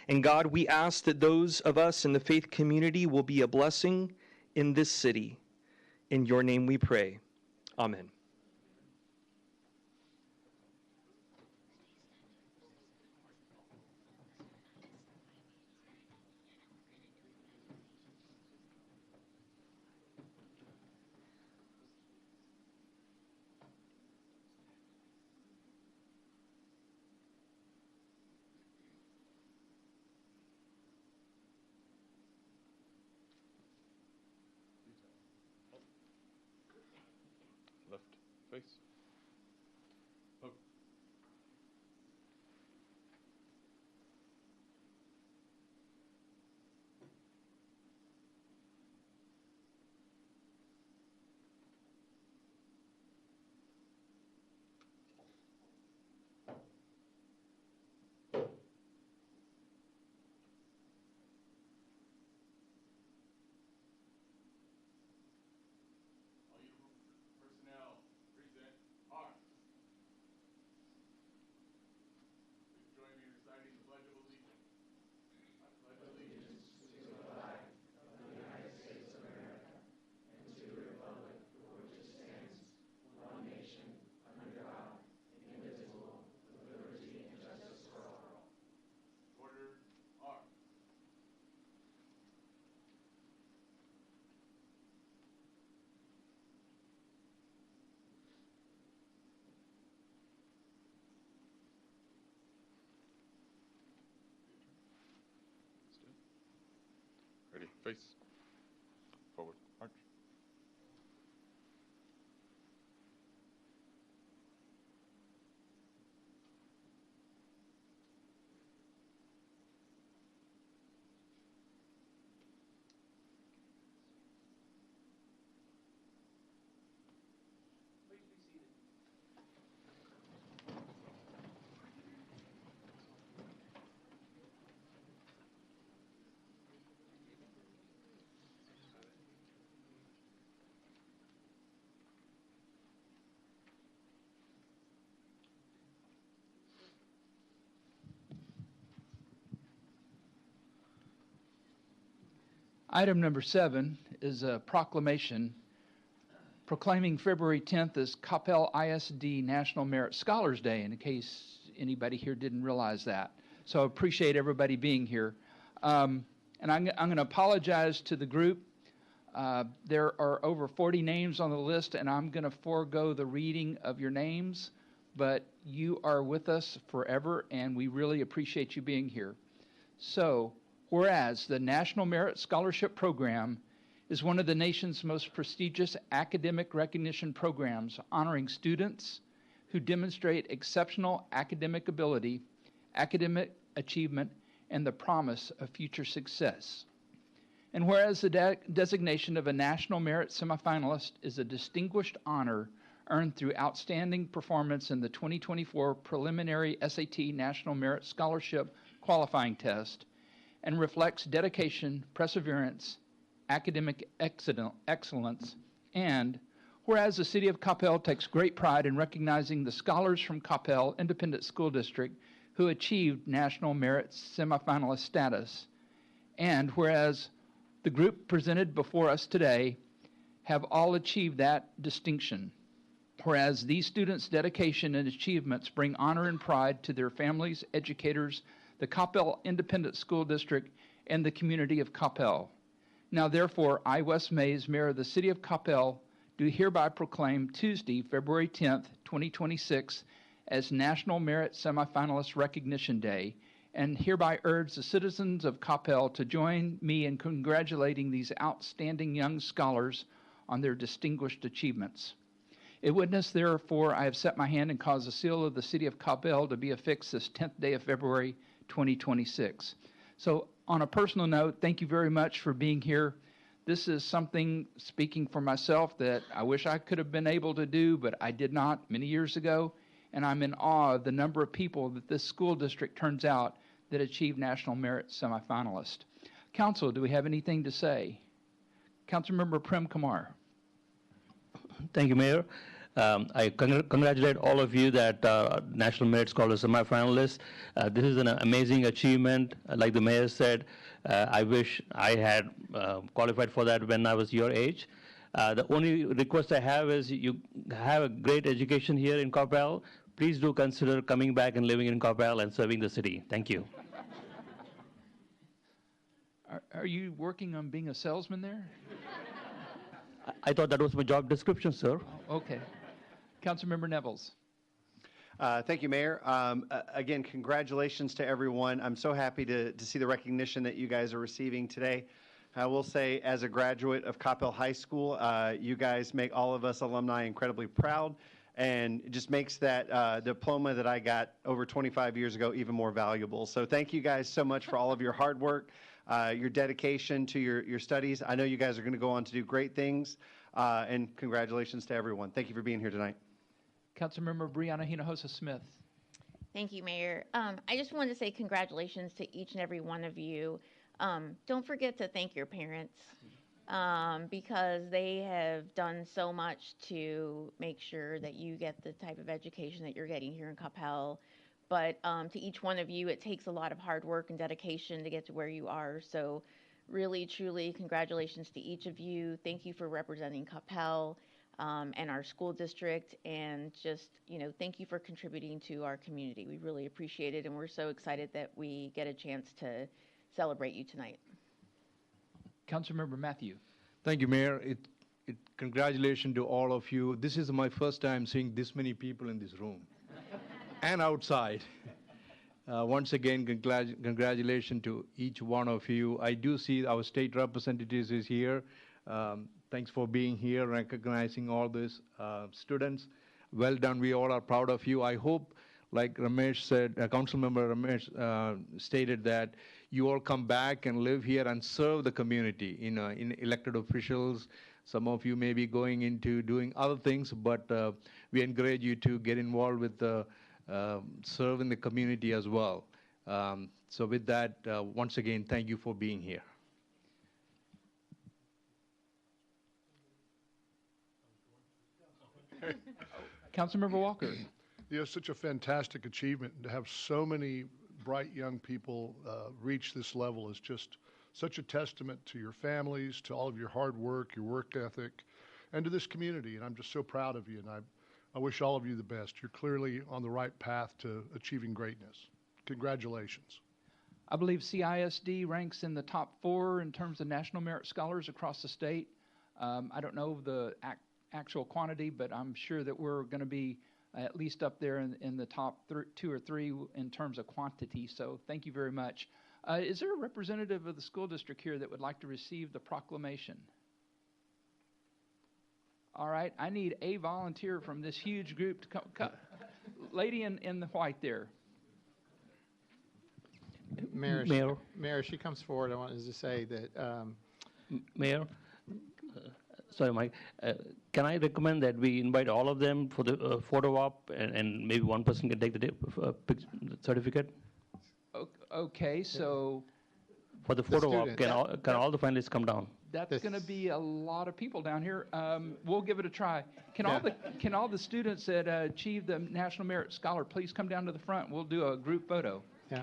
And God, we ask that those of us in the faith community will be a blessing in this city. In your name we pray. Amen. Left face. Up. All uniform personnel, present arms. Please join me in reciting the Pledge of Allegiance. I pledge allegiance to the flag of the United States of America and to the republic for which it stands, one nation, under God, indivisible, with liberty and justice for all. Order, arms. Ready, face. Forward, march. Item number 7 is a proclamation proclaiming February 10th as Coppell ISD National Merit Scholars Day, in case anybody here didn't realize that. So I appreciate everybody being here. And I'm going to apologize to the group. There are over 40 names on the list, and I'm going to forego the reading of your names, but you are with us forever, and we really appreciate you being here. So, whereas the National Merit Scholarship Program is one of the nation's most prestigious academic recognition programs, honoring students who demonstrate exceptional academic ability, academic achievement, and the promise of future success. And whereas the designation of a National Merit Semifinalist is a distinguished honor earned through outstanding performance in the 2024 preliminary SAT National Merit Scholarship qualifying test and reflects dedication, perseverance, academic excellence, and whereas the City of Coppell takes great pride in recognizing the scholars from Coppell Independent School District who achieved National Merit Semifinalist status, and whereas the group presented before us today have all achieved that distinction, whereas these students' dedication and achievements bring honor and pride to their families, educators, the Coppell Independent School District, and the community of Coppell. Now, therefore, I, Wes Mays, Mayor of the City of Coppell, do hereby proclaim Tuesday, February 10th, 2026, as National Merit Semifinalist Recognition Day, and hereby urge the citizens of Coppell to join me in congratulating these outstanding young scholars on their distinguished achievements. In witness, therefore, I have set my hand and caused the seal of the City of Coppell to be affixed this 10th day of February, 2026. So, on a personal note, thank you very much for being here. This is something, speaking for myself, that I wish I could have been able to do, but I did not many years ago, and I'm in awe of the number of people that this school district turns out that achieve National Merit Semifinalist. Council, do we have anything to say? Councilmember Prem Kumar. Thank you, Mayor. I congratulate all of you that National Merit Scholar semifinalists. This is an amazing achievement. Like the mayor said, I wish I had qualified for that when I was your age. The only request I have is you have a great education here in Coppell. Please do consider coming back and living in Coppell and serving the city. Thank you. Are you working on being a salesman there? I thought that was my job description, sir. Oh, okay. Councilmember Nevels. Thank you, Mayor. Again, congratulations to everyone. I'm so happy to see the recognition that you guys are receiving today. I will say, as a graduate of Coppell High School, you guys make all of us alumni incredibly proud, and it just makes that diploma that I got over 25 years ago even more valuable. So thank you guys so much for all of your hard work, your dedication to your studies. I know you guys are going to go on to do great things, and congratulations to everyone. Thank you for being here tonight. Councilmember Brianna Hinojosa-Smith. Thank you, Mayor. I just wanted to say congratulations to each and every one of you. Don't forget to thank your parents because they have done so much to make sure that you get the type of education that you're getting here in Coppell. But to each one of you, it takes a lot of hard work and dedication to get to where you are. So really, truly, congratulations to each of you. Thank you for representing Coppell and our school district, and just, thank you for contributing to our community. We really appreciate it, and we're so excited that we get a chance to celebrate you tonight. Councilmember Matthew. Thank you, Mayor. Congratulations to all of you. This is my first time seeing this many people in this room and outside. Once again, congratulations to each one of you. I do see our state representatives is here. Thanks for being here, recognizing all these students. Well done. We all are proud of you. I hope, like Ramesh said, Councilmember Ramesh stated, that you all come back and live here and serve the community in elected officials. Some of you may be going into doing other things, but we encourage you to get involved with serving the community as well. So with that, once again, thank you for being here. Councilmember Walker. Yeah, such a fantastic achievement. To have so many bright young people reach this level is just such a testament to your families, to all of your hard work, your work ethic, and to this community. And I'm just so proud of you, and I wish all of you the best. You're clearly on the right path to achieving greatness. Congratulations. I believe CISD ranks in the top 4 in terms of National Merit Scholars across the state. I don't know the actual quantity, but I'm sure that we're going to be at least up there in the top 2 or 3 in terms of quantity. So thank you very much. Is there a representative of the school district here that would like to receive the proclamation? All right, I need a volunteer from this huge group to come. Lady in the white there. Mayor, she comes forward. I wanted to say that Mayor, sorry, Mike, can I recommend that we invite all of them for the photo op, and maybe one person can take the certificate? Okay, so For the photo op, can all the finalists come down? that's going to be a lot of people down here. We'll give it a try. Can all the students that achieve the National Merit Scholar please come down to the front? We'll do a group photo. Yeah.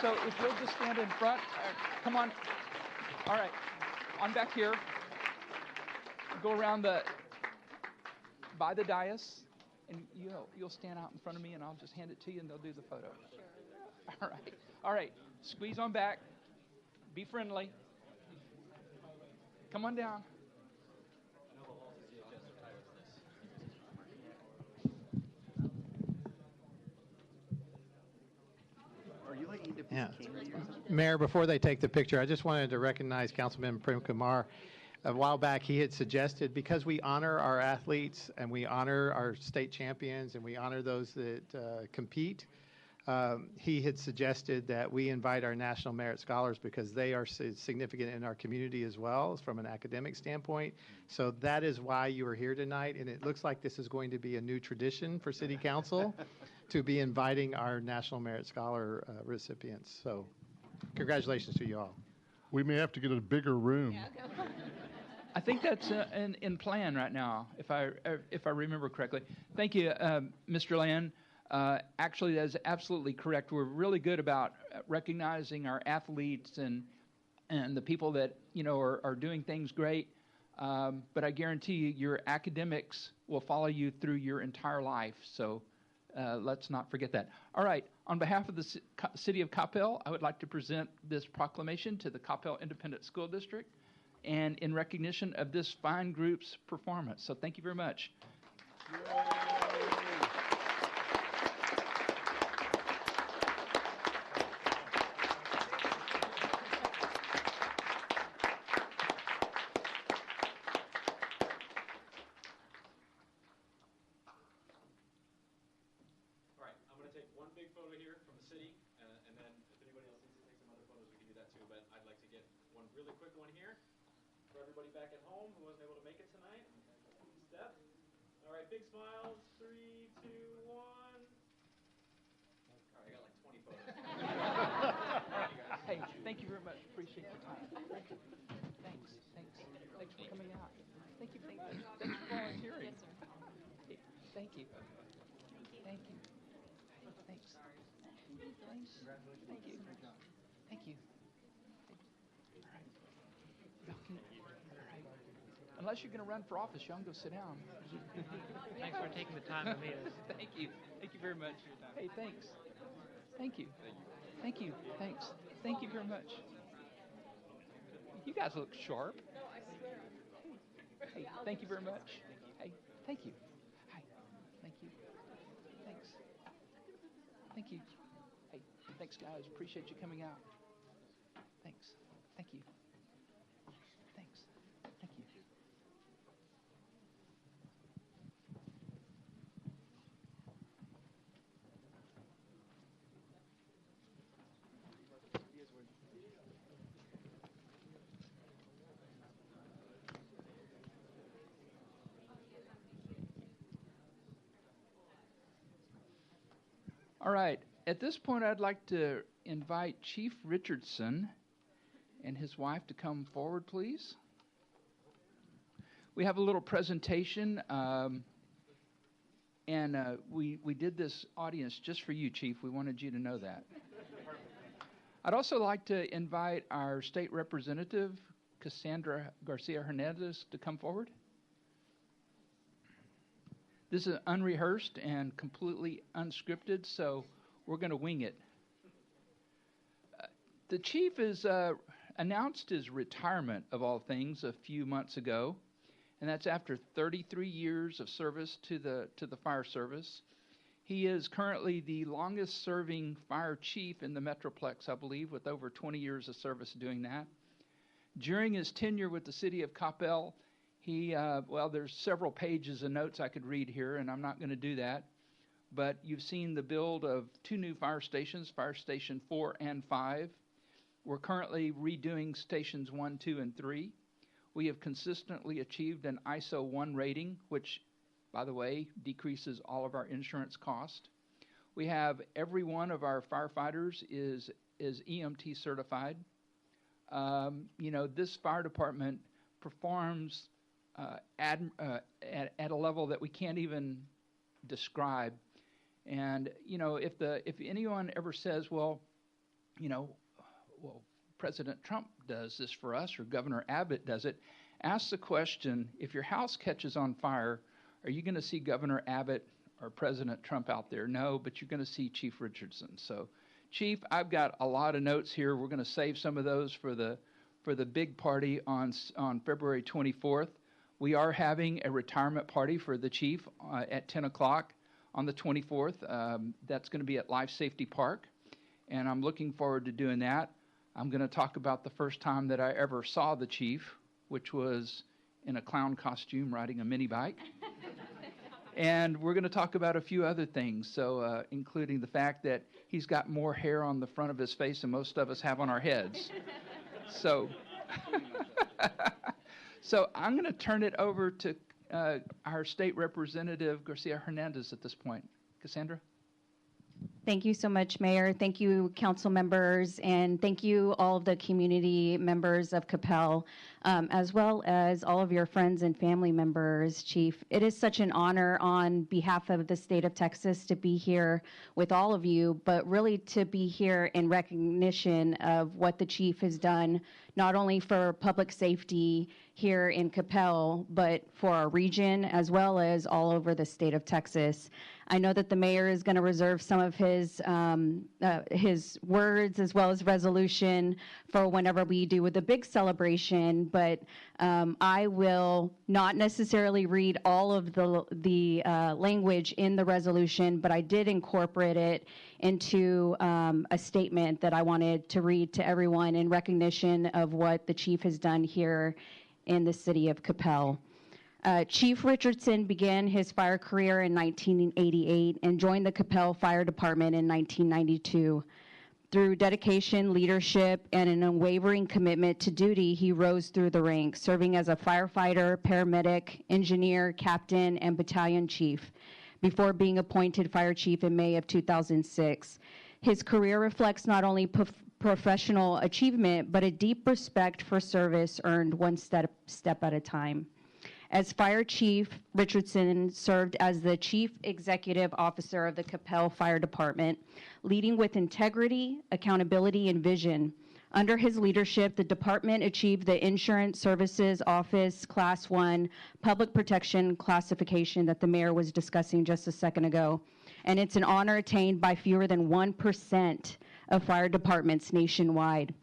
So if you'll just stand in front, come on. All right, on back here. Go around by the dais, and you'll stand out in front of me, and I'll just hand it to you, and they'll do the photo. Sure. All right. Squeeze on back. Be friendly. Come on down. Yeah. Mayor, before they take the picture, I just wanted to recognize Councilman Prem Kumar. A while back, he had suggested, because we honor our athletes and we honor our state champions and we honor those that compete, he had suggested that we invite our National Merit Scholars because they are significant in our community as well from an academic standpoint. So that is why you are here tonight, and it looks like this is going to be a new tradition for City Council to be inviting our National Merit Scholar recipients. So congratulations to you all. We may have to get a bigger room. I think that's in plan right now, if I remember correctly. Thank you, Mr. Land. Actually, that is absolutely correct. We're really good about recognizing our athletes and the people that are doing things great. But I guarantee you, your academics will follow you through your entire life. So let's not forget that. All right. On behalf of the City of Coppell, I would like to present this proclamation to the Coppell Independent School District, and in recognition of this fine group's performance. So thank you very much. Really quick one here for everybody back at home who wasn't able to make it tonight. Step. All right, big smiles. 3, 2, 1. All right, I got like 20 photos. Hey, thank you very much. Appreciate your time. Thank you. Thanks for coming out. Thank you very much. Thanks for volunteering. Yes, sir. Thank you. Thank you. Thanks. Thanks. Thank you. Thank you. Unless you're going to run for office, y'all can go sit down. Thanks for taking the time to meet us. Thank you. Thank you very much. Hey, thanks. Thank you. Thank you. Thanks. Thank you very much. You guys look sharp. Hey, thank you very much. Hey, thank you. Hi. Thank you. Thanks. Thank you. Hey, thanks, guys. Appreciate you coming out. Thanks. Thank you. Thanks. Thank you. All right. At this point, I'd like to invite Chief Richardson and his wife to come forward, please. We have a little presentation, and we did this audience just for you, Chief. We wanted you to know that. I'd also like to invite our state representative, Cassandra Garcia Hernandez, to come forward. This is unrehearsed and completely unscripted, so we're going to wing it. The chief has announced his retirement, of all things, a few months ago, and that's after 33 years of service to the fire service. He is currently the longest-serving fire chief in the Metroplex, I believe, with over 20 years of service doing that. During his tenure with the city of Coppell, there's several pages of notes I could read here, and I'm not going to do that. But you've seen the build of 2 new fire stations, Fire Station 4 and 5. We're currently redoing stations 1, 2, and 3. We have consistently achieved an ISO 1 rating, which, by the way, decreases all of our insurance cost. We have every one of our firefighters is EMT certified. This fire department performs at a level that we can't even describe. And if anyone ever says, well, President Trump does this for us or Governor Abbott does it, ask the question, if your house catches on fire, are you going to see Governor Abbott or President Trump out there? No, but you're going to see Chief Richardson. So, Chief, I've got a lot of notes here. We're going to save some of those for the big party on February 24th. We are having a retirement party for the chief at 10 o'clock on the 24th. That's going to be at Life Safety Park, and I'm looking forward to doing that. I'm going to talk about the first time that I ever saw the chief, which was in a clown costume riding a mini bike. And we're going to talk about a few other things, so including the fact that he's got more hair on the front of his face than most of us have on our heads. So, so I'm going to turn it over to our state representative, Garcia Hernandez, at this point. Cassandra? Thank you so much, Mayor. Thank you, council members, and thank you all of the community members of Coppell, as well as all of your friends and family members, Chief. It is such an honor on behalf of the state of Texas to be here with all of you, but really to be here in recognition of what the Chief has done, not only for public safety here in Coppell, but for our region, as well as all over the state of Texas. I know that the mayor is going to reserve some of his words as well as resolution for whenever we do with the big celebration, but I will not necessarily read all of the language in the resolution, but I did incorporate it into a statement that I wanted to read to everyone in recognition of what the chief has done here in the city of Coppell. Chief Richardson began his fire career in 1988 and joined the Coppell Fire Department in 1992. Through dedication, leadership, and an unwavering commitment to duty, he rose through the ranks, serving as a firefighter, paramedic, engineer, captain, and battalion chief, before being appointed fire chief in May of 2006. His career reflects not only professional achievement, but a deep respect for service earned one step at a time. As Fire Chief, Richardson served as the Chief Executive Officer of the Coppell Fire Department, leading with integrity, accountability, and vision. Under his leadership, the department achieved the Insurance Services Office Class 1 Public Protection classification that the mayor was discussing just a second ago. And it's an honor attained by fewer than 1% of fire departments nationwide,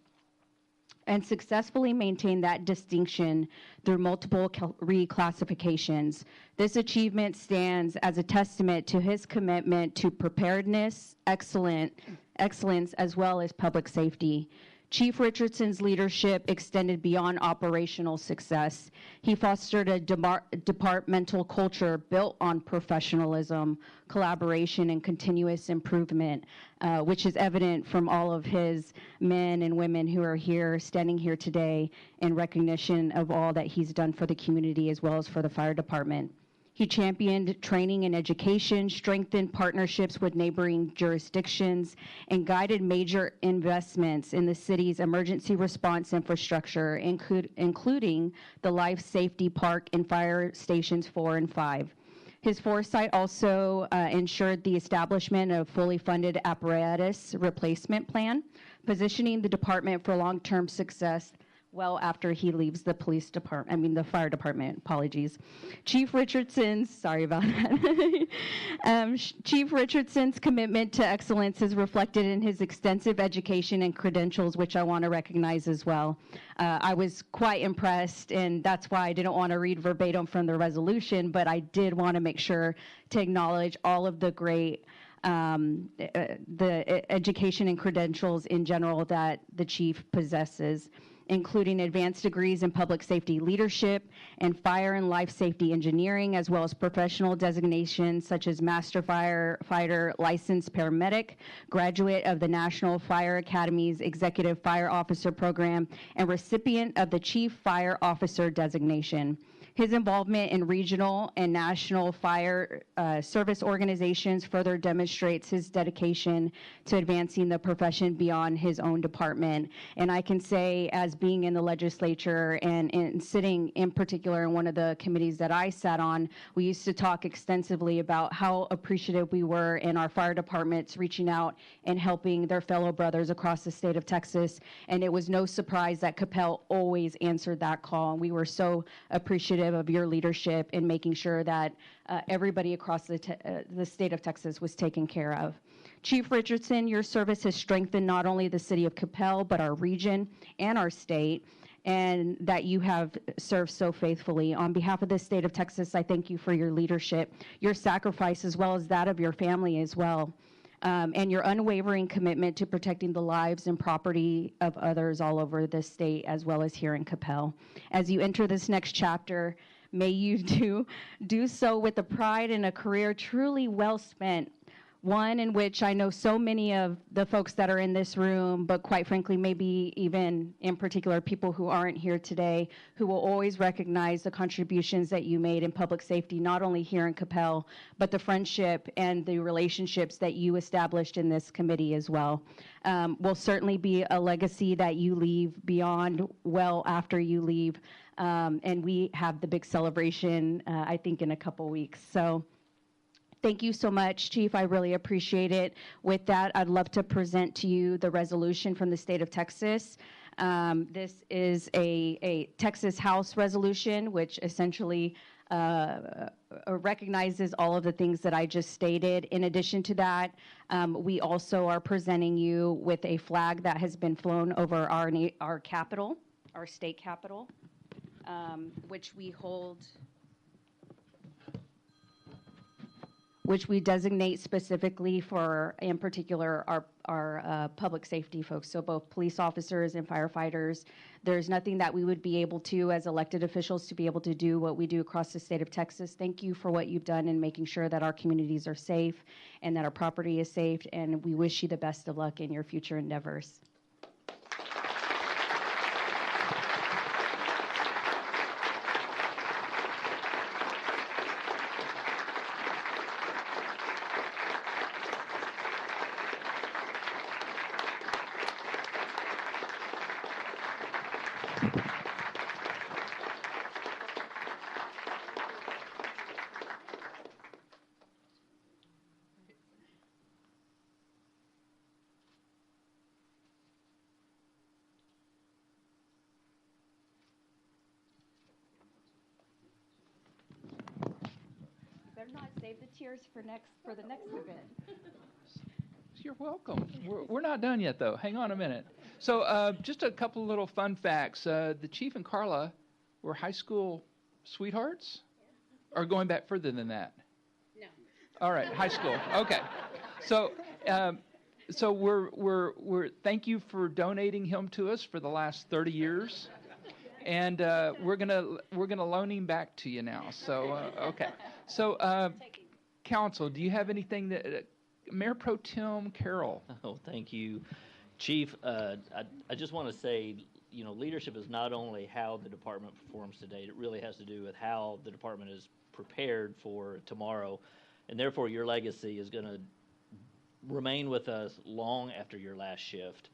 and successfully maintained that distinction through multiple reclassifications. This achievement stands as a testament to his commitment to preparedness, excellence, as well as public safety. Chief Richardson's leadership extended beyond operational success. He fostered a departmental culture built on professionalism, collaboration, and continuous improvement, which is evident from all of his men and women who are here, standing here today in recognition of all that he's done for the community as well as for the fire department. He championed training and education, strengthened partnerships with neighboring jurisdictions, and guided major investments in the city's emergency response infrastructure, including the Life Safety Park and Fire Stations 4 and 5. His foresight also ensured the establishment of fully funded apparatus replacement plan, positioning the department for long-term success well after he leaves the the fire department, apologies. Chief Richardson's, sorry about that. Chief Richardson's commitment to excellence is reflected in his extensive education and credentials, which I want to recognize as well. I was quite impressed, and that's why I didn't want to read verbatim from the resolution, but I did want to make sure to acknowledge all of the great the education and credentials in general that the chief possesses. including advanced degrees in public safety leadership and fire and life safety engineering, as well as professional designations such as Master Firefighter Licensed Paramedic, graduate of the National Fire Academy's Executive Fire Officer Program, and recipient of the Chief Fire Officer designation. His involvement in regional and national fire service organizations further demonstrates his dedication to advancing the profession beyond his own department. And I can say, as being in the legislature and sitting in particular in one of the committees that I sat on, we used to talk extensively about how appreciative we were in our fire departments reaching out and helping their fellow brothers across the state of Texas. And it was no surprise that Coppell always answered that call. And we were so appreciative of your leadership in making sure that everybody across the state of Texas was taken care of. Chief Richardson, your service has strengthened not only the city of Coppell, but our region and our state, and that you have served so faithfully. On behalf of the state of Texas, I thank you for your leadership, your sacrifice, as well as that of your family as well. And your unwavering commitment to protecting the lives and property of others all over the state, as well as here in Coppell. As you enter this next chapter, may you do so with a pride and a career truly well spent, one in which I know so many of the folks that are in this room, but quite frankly, maybe even in particular people who aren't here today, who will always recognize the contributions that you made in public safety, not only here in Coppell, but the friendship and the relationships that you established in this committee as well. Will certainly be a legacy that you leave beyond well after you leave. And we have the big celebration, I think, in a couple weeks. So thank you so much, Chief. I really appreciate it. With that, I'd love to present to you the resolution from the state of Texas. This is a Texas House resolution, which essentially recognizes all of the things that I just stated. In addition to that, we also are presenting you with a flag that has been flown over our capital, our state capital, which we hold, which we designate specifically for, in particular, our public safety folks, so both police officers and firefighters. There's nothing that we would be able to, as elected officials, to be able to do what we do across the state of Texas. Thank you for what you've done in making sure that our communities are safe and that our property is safe, and we wish you the best of luck in your future endeavors. Better not save the tears for the next event. You're welcome. We're not done yet, though. Hang on a minute. So just a couple little fun facts. The Chief and Carla were high school sweethearts? Or going back further than that? No. All right, high school. Okay. So we're thank you for donating him to us for the last 30 years. And we're gonna loan him back to you now. So okay. So council, do you have anything that Mayor Pro Tem Carroll? Oh, thank you, Chief. I just want to say, you know, leadership is not only how the department performs today. It really has to do with how the department is prepared for tomorrow, and therefore your legacy is going to remain with us long after your last shift.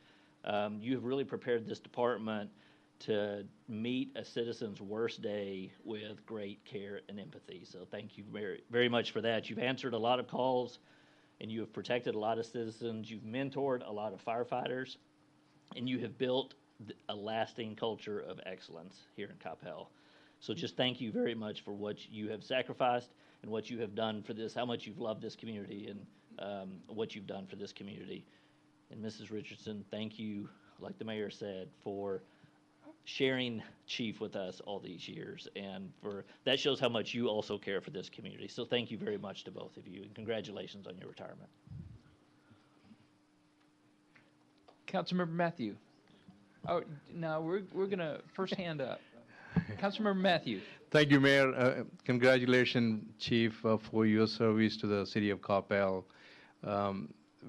You have really prepared this department to meet a citizen's worst day with great care and empathy. So thank you very, very much for that. You've answered a lot of calls, and you have protected a lot of citizens. You've mentored a lot of firefighters, and you have built a lasting culture of excellence here in Coppell. So just thank you very much for what you have sacrificed and what you have done for this, how much you've loved this community, and what you've done for this community. And Mrs. Richardson, thank you, like the mayor said, for sharing Chief with us all these years, and for that shows how much you also care for this community. So thank you very much to both of you, and congratulations on your retirement. Councilmember Matthew. Oh, no, we're gonna, first hand up. Councilmember Matthews. Thank you, Mayor. Congratulations, Chief, for your service to the city of Coppell.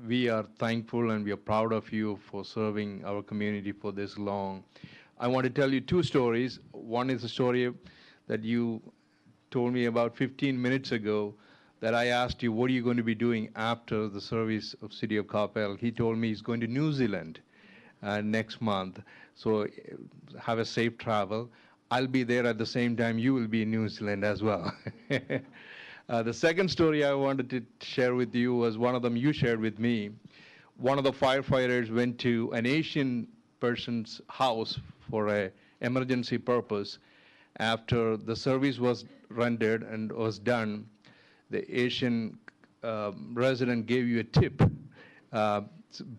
We are thankful and we are proud of you for serving our community for this long. I want to tell you two stories. One is a story that you told me about 15 minutes ago, that I asked you, what are you going to be doing after the service of City of Coppell? He told me he's going to New Zealand next month. So have a safe travel. I'll be there at the same time you will be in New Zealand as well. The second story I wanted to share with you was one of them you shared with me. One of the firefighters went to an Asian person's house for an emergency purpose. After the service was rendered and was done, the Asian resident gave you a tip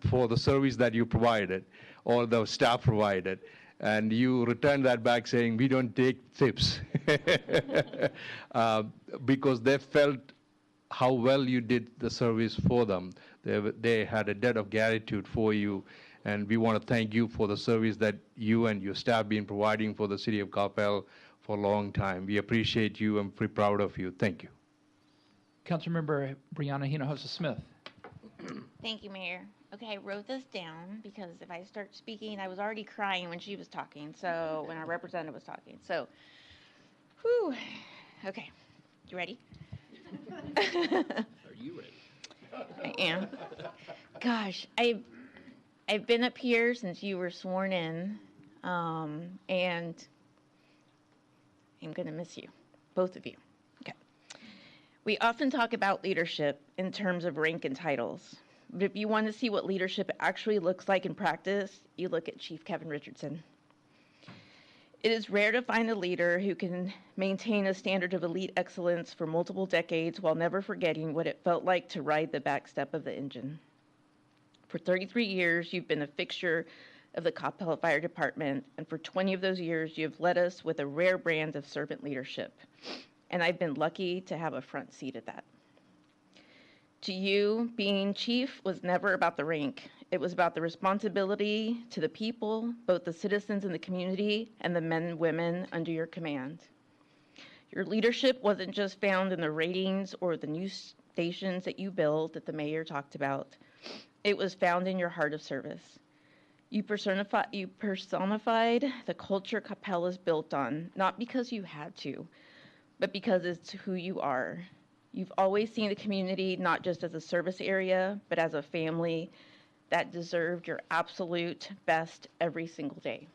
for the service that you provided or the staff provided. And you returned that back saying, we don't take tips. Because they felt how well you did the service for them. They had a debt of gratitude for you. And we want to thank you for the service that you and your staff been providing for the city of Coppell for a long time. We appreciate you and we're proud of you. Thank you. Councilmember Brianna Hinojosa-Smith. Thank you, Mayor. Okay, I wrote this down because if I start speaking, I was already crying when she was talking, so when our representative was talking. So, whew. Okay, you ready? Are you ready? I am. Gosh, I've been up here since you were sworn in, and I'm going to miss you, both of you. Okay. We often talk about leadership in terms of rank and titles. But if you want to see what leadership actually looks like in practice, you look at Chief Kevin Richardson. It is rare to find a leader who can maintain a standard of elite excellence for multiple decades while never forgetting what it felt like to ride the back step of the engine. For 33 years, you've been a fixture of the Coppell Fire Department, and for 20 of those years, you've led us with a rare brand of servant leadership. And I've been lucky to have a front seat at that. To you, being chief was never about the rank. It was about the responsibility to the people, both the citizens in the community and the men and women under your command. Your leadership wasn't just found in the ratings or the news stations that you built that the mayor talked about. It was found in your heart of service. You personified the culture Coppell is built on, not because you had to, but because it's who you are. You've always seen the community not just as a service area, but as a family that deserved your absolute best every single day.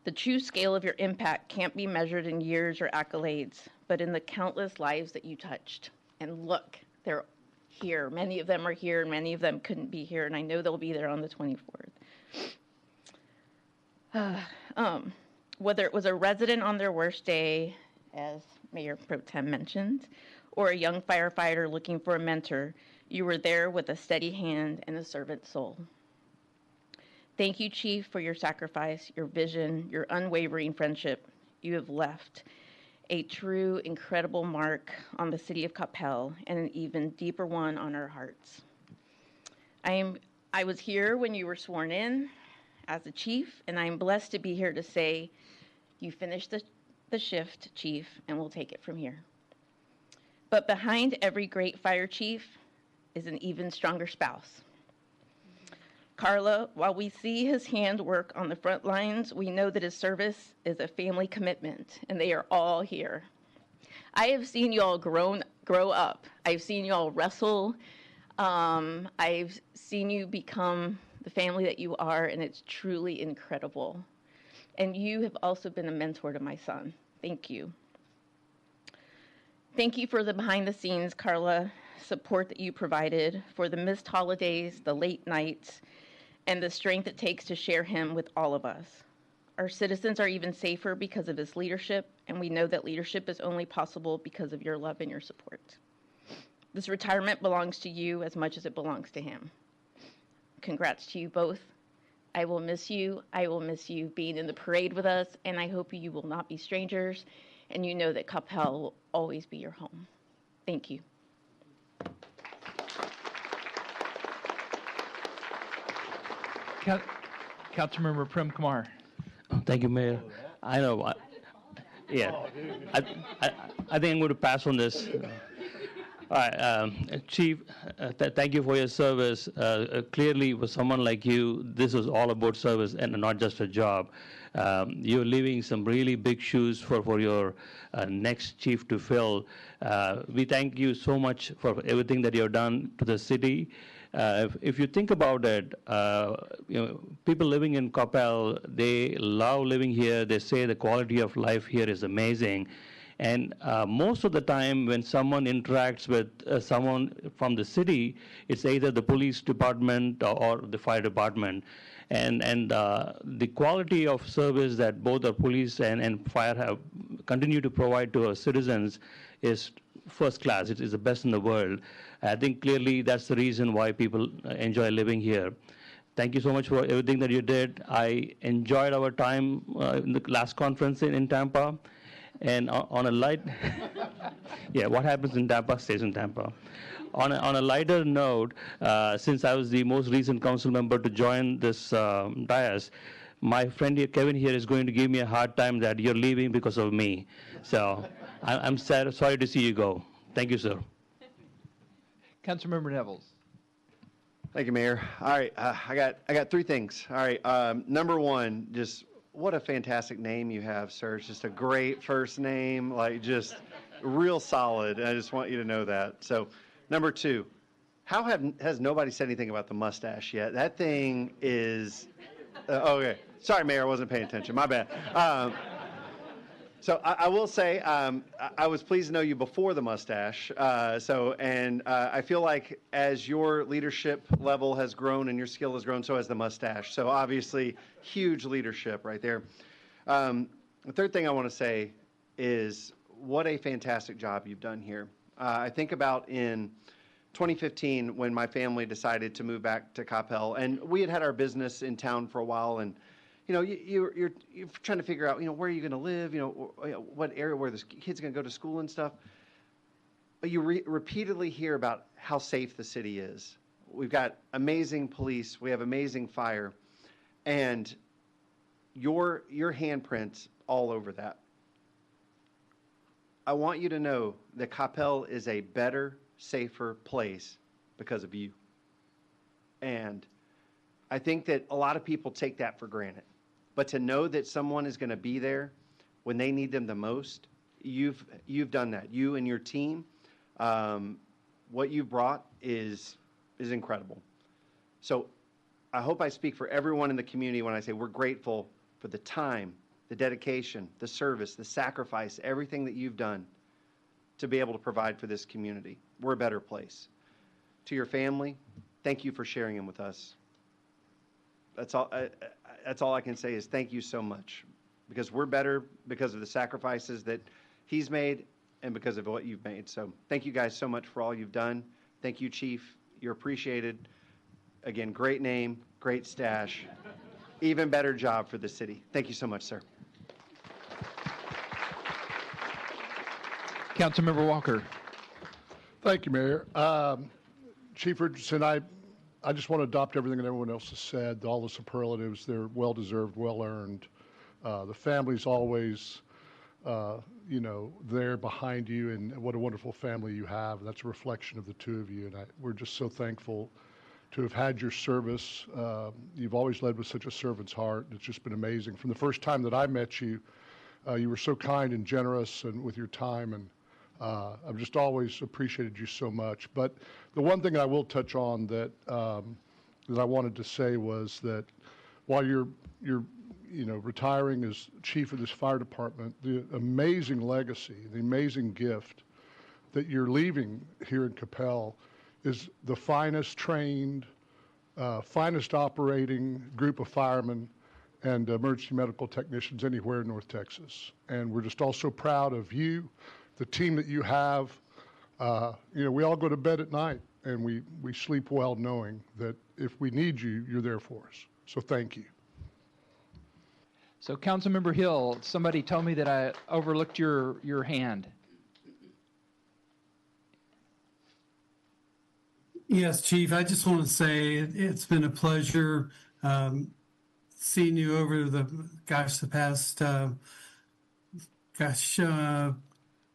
The true scale of your impact can't be measured in years or accolades, but in the countless lives that you touched. And look, they're here. Many of them are here, and many of them couldn't be here, and I know they'll be there on the 24th. Whether it was a resident on their worst day, as Mayor Pro Tem mentioned, or a young firefighter looking for a mentor, you were there with a steady hand and a servant soul. Thank you, Chief, for your sacrifice, your vision, your unwavering friendship. You have left a true, incredible mark on the city of Coppell and an even deeper one on our hearts. I was here when you were sworn in as a chief, and I'm blessed to be here to say you finished the shift, Chief, and we'll take it from here. But behind every great fire chief is an even stronger spouse. Carla, while we see his handwork on the front lines, we know that his service is a family commitment, and they are all here. I have seen you all grow up. I've seen you all wrestle. I've seen you become the family that you are, and it's truly incredible. And you have also been a mentor to my son. Thank you. Thank you for the behind the scenes, Carla, support that you provided, for the missed holidays, the late nights, and the strength it takes to share him with all of us. Our citizens are even safer because of his leadership, and we know that leadership is only possible because of your love and your support. This retirement belongs to you as much as it belongs to him. Congrats to you both. I will miss you. I will miss you being in the parade with us, and I hope you will not be strangers, and you know that Coppell will always be your home. Thank you. Councilmember Prem Kumar. Thank you, Mayor. I know. Yeah. I, I, I think I'm going to pass on this. All right, Chief, thank you for your service. Clearly, for someone like you, this is all about service and not just a job. You're leaving some really big shoes for your next chief to fill. We thank you so much for everything that you've done to the city. If you think about it, people living in Coppell, they love living here. They say the quality of life here is amazing. And most of the time when someone interacts with someone from the city, it's either the police department or the fire department. And the quality of service that both the police and fire have continue to provide to our citizens is first class. It is the best in the world. I think clearly that's the reason why people enjoy living here. Thank you so much for everything that you did. I enjoyed our time in the last conference in Tampa. And on a light, yeah, what happens in Tampa stays in Tampa. On a lighter note, since I was the most recent council member to join this dais, my friend here, Kevin here, is going to give me a hard time that you're leaving because of me. So I'm sorry to see you go. Thank you, sir. Councilmember Nevels. Thank you, Mayor. All right, I got three things. All right, number one, just what a fantastic name you have, sir. It's just a great first name, like just real solid. I just want you to know that. So, number two, has nobody said anything about the mustache yet? That thing is, okay. Sorry, Mayor, I wasn't paying attention. My bad. So I will say I was pleased to know you before the mustache. I feel like as your leadership level has grown and your skill has grown, so has the mustache. So obviously, huge leadership right there. The third thing I want to say is what a fantastic job you've done here. I think about in 2015 when my family decided to move back to Coppell, and we had our business in town for a while, and you're trying to figure out, where are you going to live, what area where the kids are going to go to school and stuff. But you repeatedly hear about how safe the city is. We've got amazing police. We have amazing fire. And your handprints all over that. I want you to know that Coppell is a better, safer place because of you. And I think that a lot of people take that for granted. But to know that someone is going to be there when they need them the most, you've done that. You and your team, what you've brought is incredible. So I hope I speak for everyone in the community when I say we're grateful for the time, the dedication, the service, the sacrifice, everything that you've done to be able to provide for this community. We're a better place. To your family, thank you for sharing them with us. That's all I can say is thank you so much, because we're better because of the sacrifices that he's made and because of what you've made. So thank you guys so much for all you've done. Thank you, Chief. You're appreciated. Again, great name, great stash, even better job for the city. Thank you so much, sir. Councilmember Walker. Thank you, Mayor. Chief Richardson, I just want to adopt everything that everyone else has said, all the superlatives. They're well-deserved, well-earned. The family's always, there behind you, and what a wonderful family you have. That's a reflection of the two of you, and we're just so thankful to have had your service. You've always led with such a servant's heart. It's just been amazing. From the first time that I met you, you were so kind and generous and with your time, and I've just always appreciated you so much. But the one thing I will touch on that I wanted to say was that while you're retiring as chief of this fire department, the amazing legacy, the amazing gift that you're leaving here in Coppell is the finest trained, finest operating group of firemen and emergency medical technicians anywhere in North Texas. And we're just all so proud of you, the team that you have. We all go to bed at night and we sleep well knowing that if we need you, you're there for us. So thank you. So Councilmember Hill, somebody told me that I overlooked your hand. Yes, Chief, I just want to say it's been a pleasure seen you over the past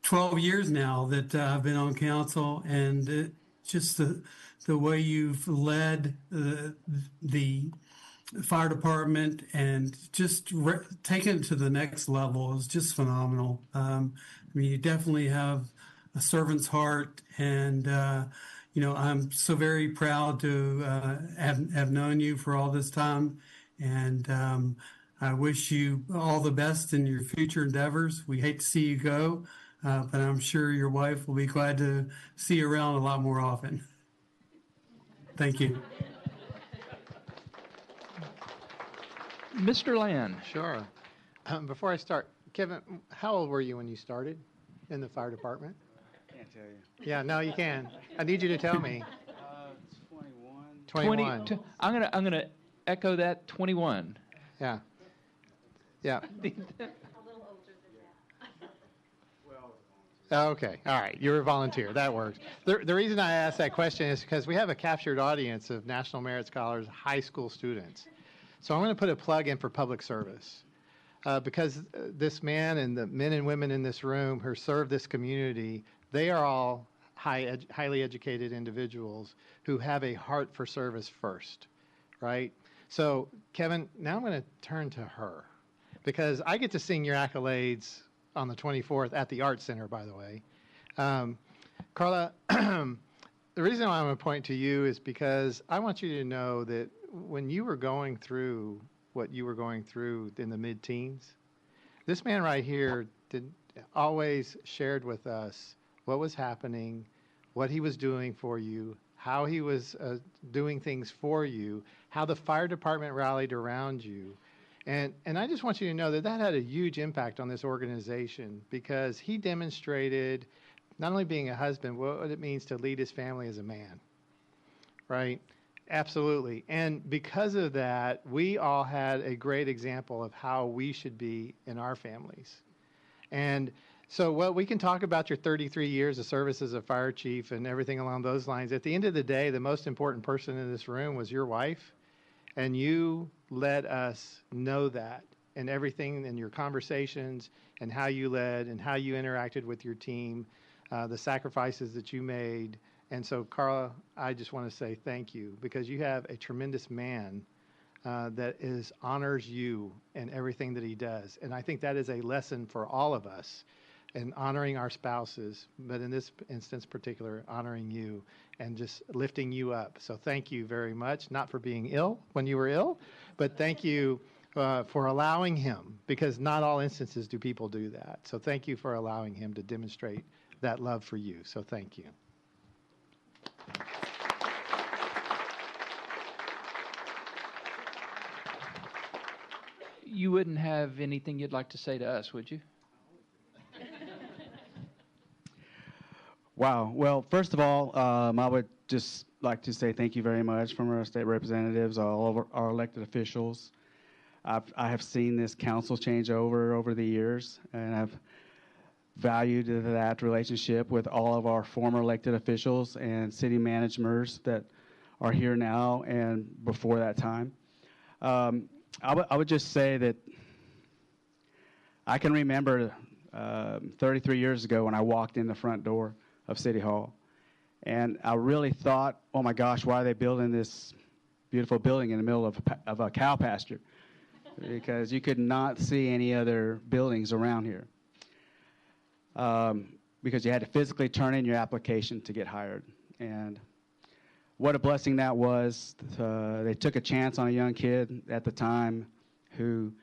12 years now that I've been on council, and just the way you've led the fire department and just taken it to the next level is just phenomenal. I mean, you definitely have a servant's heart, and I'm so very proud to have known you for all this time, and I wish you all the best in your future endeavors. We hate to see you go, but I'm sure your wife will be glad to see you around a lot more often. Thank you. Mr. Land. Sure. Before I start, Kevin, how old were you when you started in the fire department? Can't tell you. Yeah, no, you can. I need you to tell me. 21. 21. I'm gonna echo that. 21. Yeah. Yeah. Okay, all right, you're a volunteer, that works. The reason I asked that question is because we have a captured audience of National Merit Scholars, high school students. So I'm going to put a plug in for public service. Because this man and the men and women in this room who serve this community, they are all highly educated individuals who have a heart for service first, right? So Kevin, now I'm going to turn to her because I get to sing your accolades on the 24th at the Arts Center, by the way. Carla, the reason why I'm going to point to you is because I want you to know that when you were going through what you were going through in the mid-teens, this man right here always shared with us what was happening, what he was doing for you, how he was doing things for you, how the fire department rallied around you. And I just want you to know that that had a huge impact on this organization because he demonstrated not only being a husband, what it means to lead his family as a man, right? Absolutely. And because of that, we all had a great example of how we should be in our families. And so we can talk about your 33 years of service as a fire chief and everything along those lines. At the end of the day, the most important person in this room was your wife. And you let us know that in everything in your conversations and how you led and how you interacted with your team, the sacrifices that you made. And so, Carla, I just want to say thank you because you have a tremendous man that honors you and everything that he does. And I think that is a lesson for all of us in honoring our spouses, but in this instance particular, honoring you and just lifting you up. So thank you very much, not for being ill when you were ill, but thank you for allowing him, because not all instances do people do that. So thank you for allowing him to demonstrate that love for you. So thank you. You wouldn't have anything you'd like to say to us, would you? Wow. Well, first of all, I would just like to say thank you very much from our state representatives, all of our elected officials. I have seen this council change over the years, and I've valued that relationship with all of our former elected officials and city managers that are here now and before that time. I would just say that I can remember 33 years ago when I walked in the front door of City Hall, and I really thought, oh my gosh, why are they building this beautiful building in the middle of a cow pasture? Because you could not see any other buildings around here. Because you had to physically turn in your application to get hired. And what a blessing that was. They took a chance on a young kid at the time who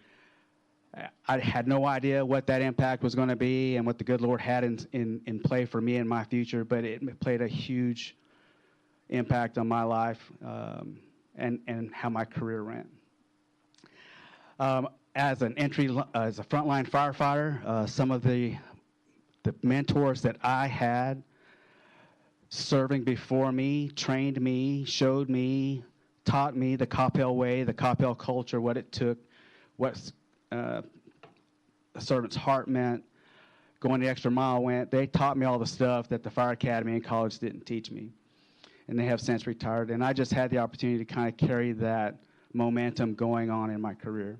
I had no idea what that impact was going to be and what the good Lord had in play for me and my future, but it played a huge impact on my life and how my career ran. As a frontline firefighter, some of the mentors that I had serving before me, trained me, showed me, taught me the Coppell way, the Coppell culture, what it took, what a servant's heart meant, going the extra mile went. They taught me all the stuff that the fire academy and college didn't teach me. And they have since retired. And I just had the opportunity to kind of carry that momentum going on in my career.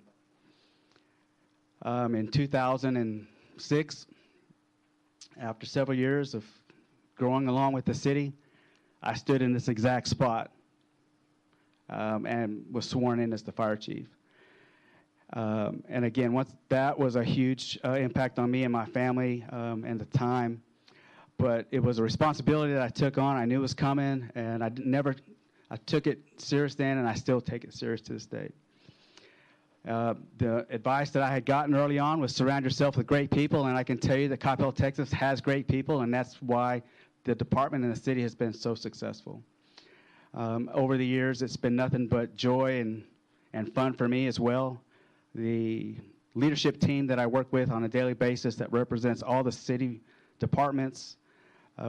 In 2006, after several years of growing along with the city, I stood in this exact spot and was sworn in as the fire chief. And again, that was a huge impact on me and my family and the time. But it was a responsibility that I took on. I knew it was coming, and I took it serious then, and I still take it serious to this day. The advice that I had gotten early on was surround yourself with great people, and I can tell you that Coppell, Texas has great people, and that's why the department and the city has been so successful. Over the years, it's been nothing but joy and fun for me as well. The leadership team that I work with on a daily basis that represents all the city departments,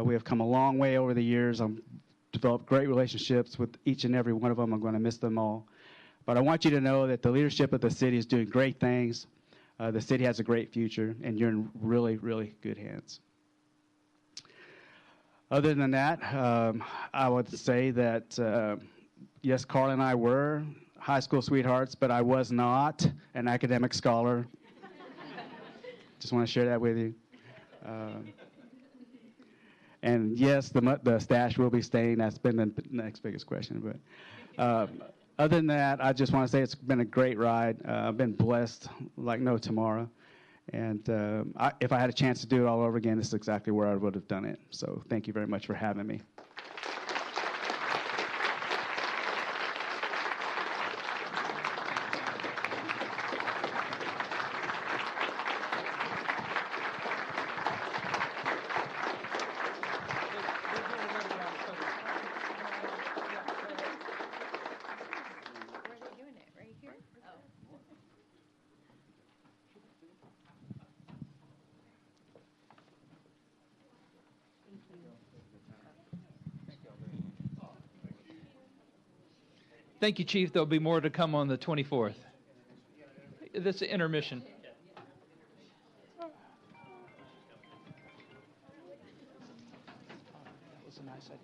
we have come a long way over the years. I've developed great relationships with each and every one of them. I'm going to miss them all. But I want you to know that the leadership of the city is doing great things. The city has a great future, and you're in really, really good hands. Other than that, I would say that, yes, Carl and I were high school sweethearts, but I was not an academic scholar. Just want to share that with you. And yes, the stash will be staying. That's been the next biggest question. But other than that, I just want to say it's been a great ride. I've been blessed like no tomorrow. And if I had a chance to do it all over again, this is exactly where I would have done it. So thank you very much for having me. Thank you, Chief. There'll be more to come on the 24th. This is intermission. That was a nice idea.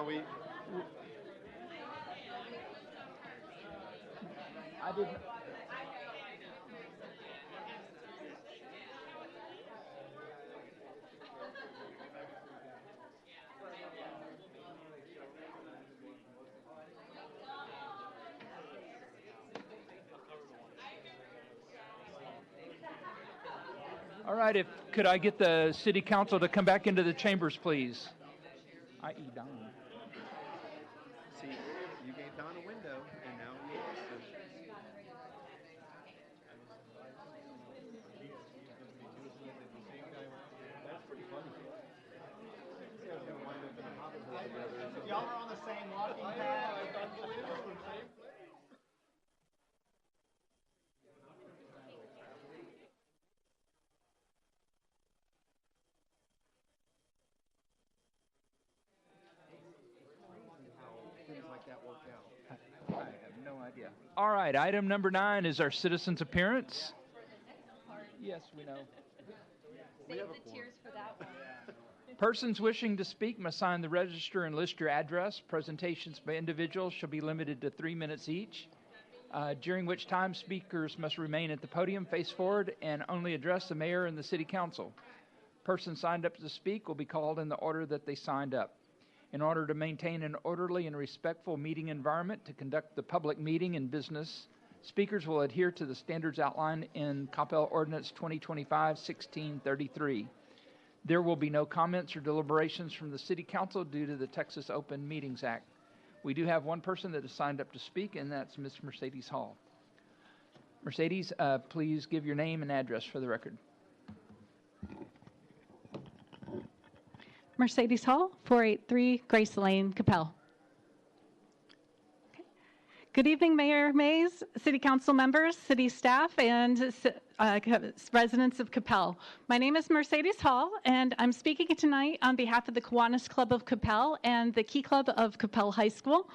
Are we? I didn't. All right, could I get the city council to come back into the chambers, please? I.e. Don. See, you gave Don a window, and now he lost it. That's pretty funny. Y'all are on the same walking path. Things like that work out. I have no idea. All right, item number 9 is our citizens' appearance. Yes, we know. Save the tears for that one. Persons wishing to speak must sign the register and list your address. Presentations by individuals shall be limited to 3 minutes each, during which time speakers must remain at the podium, face forward, and only address the mayor and the city council. Persons signed up to speak will be called in the order that they signed up. In order to maintain an orderly and respectful meeting environment to conduct the public meeting and business, speakers will adhere to the standards outlined in Coppell Ordinance 2025-1633. There will be no comments or deliberations from the City Council due to the Texas Open Meetings Act. We do have one person that has signed up to speak, and that's Ms. Mercedes Hall. Mercedes, please give your name and address for the record. Mercedes Hall, 483 Grace Lane, Coppell. Okay. Good evening, Mayor Mays, City Council members, city staff, and residents of Coppell. My name is Mercedes Hall, and I'm speaking tonight on behalf of the Kiwanis Club of Coppell and the Key Club of Coppell High School.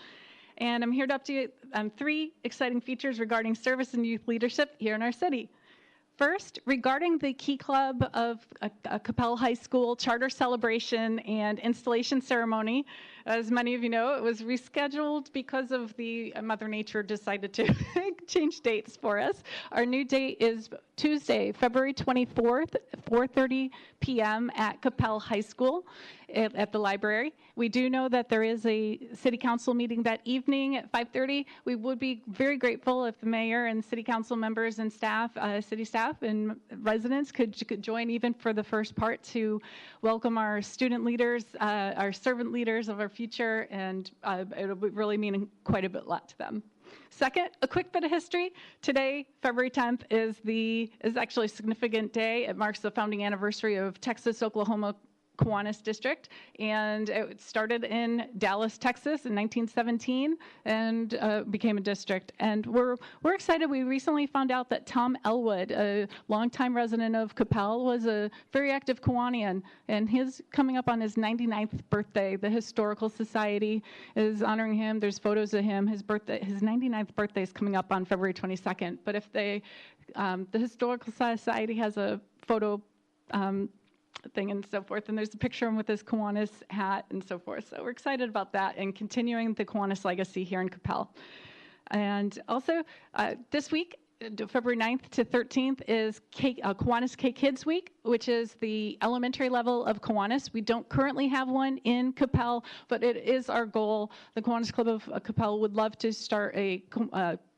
And I'm here to update on 3 exciting features regarding service and youth leadership here in our city. First, regarding the Key Club of Coppell High School charter celebration and installation ceremony, as many of you know, it was rescheduled because of the Mother Nature decided to change dates for us. Our new date is Tuesday, February 24th, 4:30 p.m. at Coppell High School at the library. We do know that there is a city council meeting that evening at 5:30. We would be very grateful if the mayor and city council members and staff, city staff and residents could join even for the first part to welcome our student leaders, our servant leaders of our future, and it'll really mean quite a lot to them. Second, a quick bit of history. Today, February 10th, is actually a significant day. It marks the founding anniversary of Texas-Oklahoma Kiwanis District, and it started in Dallas, Texas in 1917 and became a district. And we're excited. We recently found out that Tom Elwood, a longtime resident of Coppell, was a very active Kiwanian, and he's coming up on his 99th birthday. The Historical Society is honoring him. There's photos of him. His 99th birthday is coming up on February 22nd. But if the Historical Society has a photo thing and so forth, and there's a picture of him with his Kiwanis hat and so forth. So we're excited about that and continuing the Kiwanis legacy here in Coppell. And also this week, February 9th to 13th is Kiwanis K-Kids Week, which is the elementary level of Kiwanis. We don't currently have one in Coppell, but it is our goal. The Kiwanis Club of Coppell would love to start a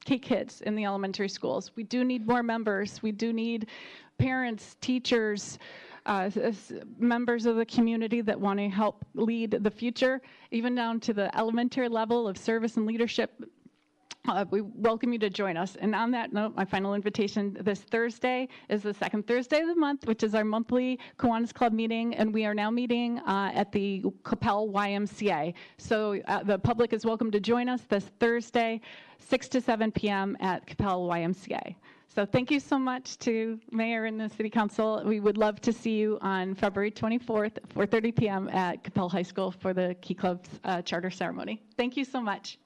K-Kids in the elementary schools. We do need more members. We do need parents, teachers, members of the community that want to help lead the future, even down to the elementary level of service and leadership. We welcome you to join us. And on that note, my final invitation this Thursday is the second Thursday of the month, which is our monthly Kiwanis Club meeting, and we are now meeting at the Coppell YMCA. So the public is welcome to join us this Thursday, 6 to 7 p.m. at Coppell YMCA. So thank you so much to Mayor and the City Council. We would love to see you on February 24th, 4:30 p.m. at Coppell High School for the Key Club's charter ceremony. Thank you so much.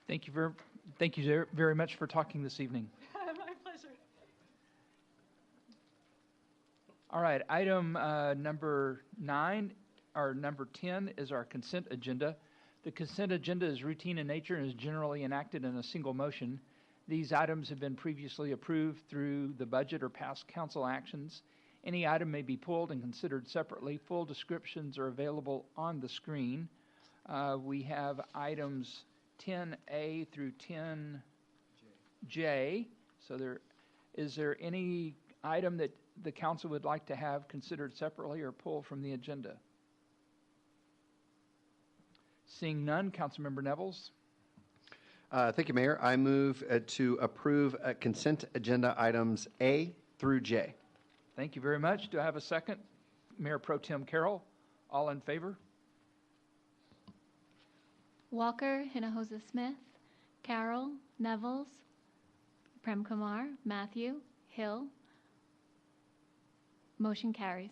Thank you very much for talking this evening. My pleasure. All right, item number 9 our number 10 is our consent agenda. The consent agenda is routine in nature and is generally enacted in a single motion. These items have been previously approved through the budget or past council actions. Any item may be pulled and considered separately. Full descriptions are available on the screen. We have items 10A through 10J. So is there any item that the council would like to have considered separately or pulled from the agenda? Seeing none, Councilmember Nevels. Thank you, Mayor. I move to approve consent agenda items A through J. Thank you very much. Do I have a second? Mayor Pro Tem Carroll, all in favor? Walker, Hinojosa Smith, Carroll, Nevels, Prem Kumar, Matthew, Hill. Motion carries.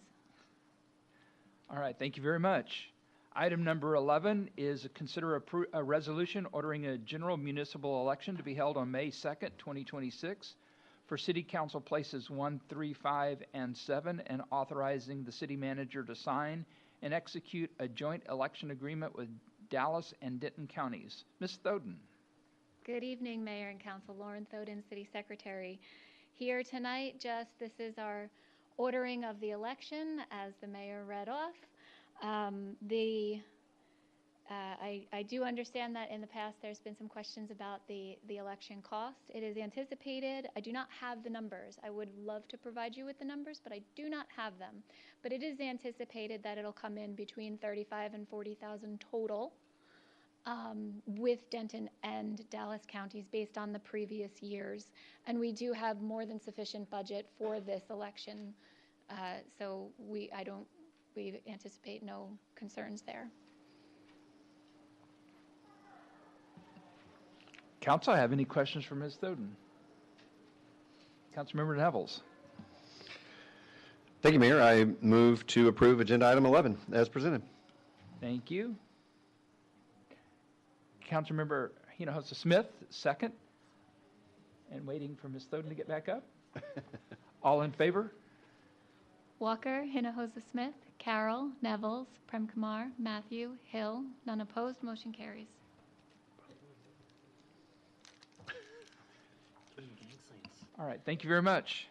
All right, thank you very much. Item number 11 is consider a resolution ordering a general municipal election to be held on May 2nd, 2026 for City Council places 1, 3, 5, and 7, and authorizing the city manager to sign and execute a joint election agreement with Dallas and Denton counties. Ms. Thoden. Good evening, Mayor and Council. Lauren Thoden, City Secretary. Here tonight, this is our ordering of the election as the mayor read off. I do understand that in the past there's been some questions about the election cost. It is anticipated. I do not have the numbers. I would love to provide you with the numbers, but I do not have them. But it is anticipated that it'll come in between $35,000 and $40,000 total with Denton and Dallas counties based on the previous years. And we do have more than sufficient budget for this election. So we anticipate no concerns there. Council, have any questions for Ms. Thoden? Councilmember Nevels. Thank you, Mayor. I move to approve agenda item 11 as presented. Thank you. Councilmember Hinojosa Smith, second. And waiting for Ms. Thoden to get back up. All in favor? Walker, Hinojosa Smith, Carroll, Nevels, Prem Kumar, Matthew, Hill. None opposed. Motion carries. All right, thank you very much.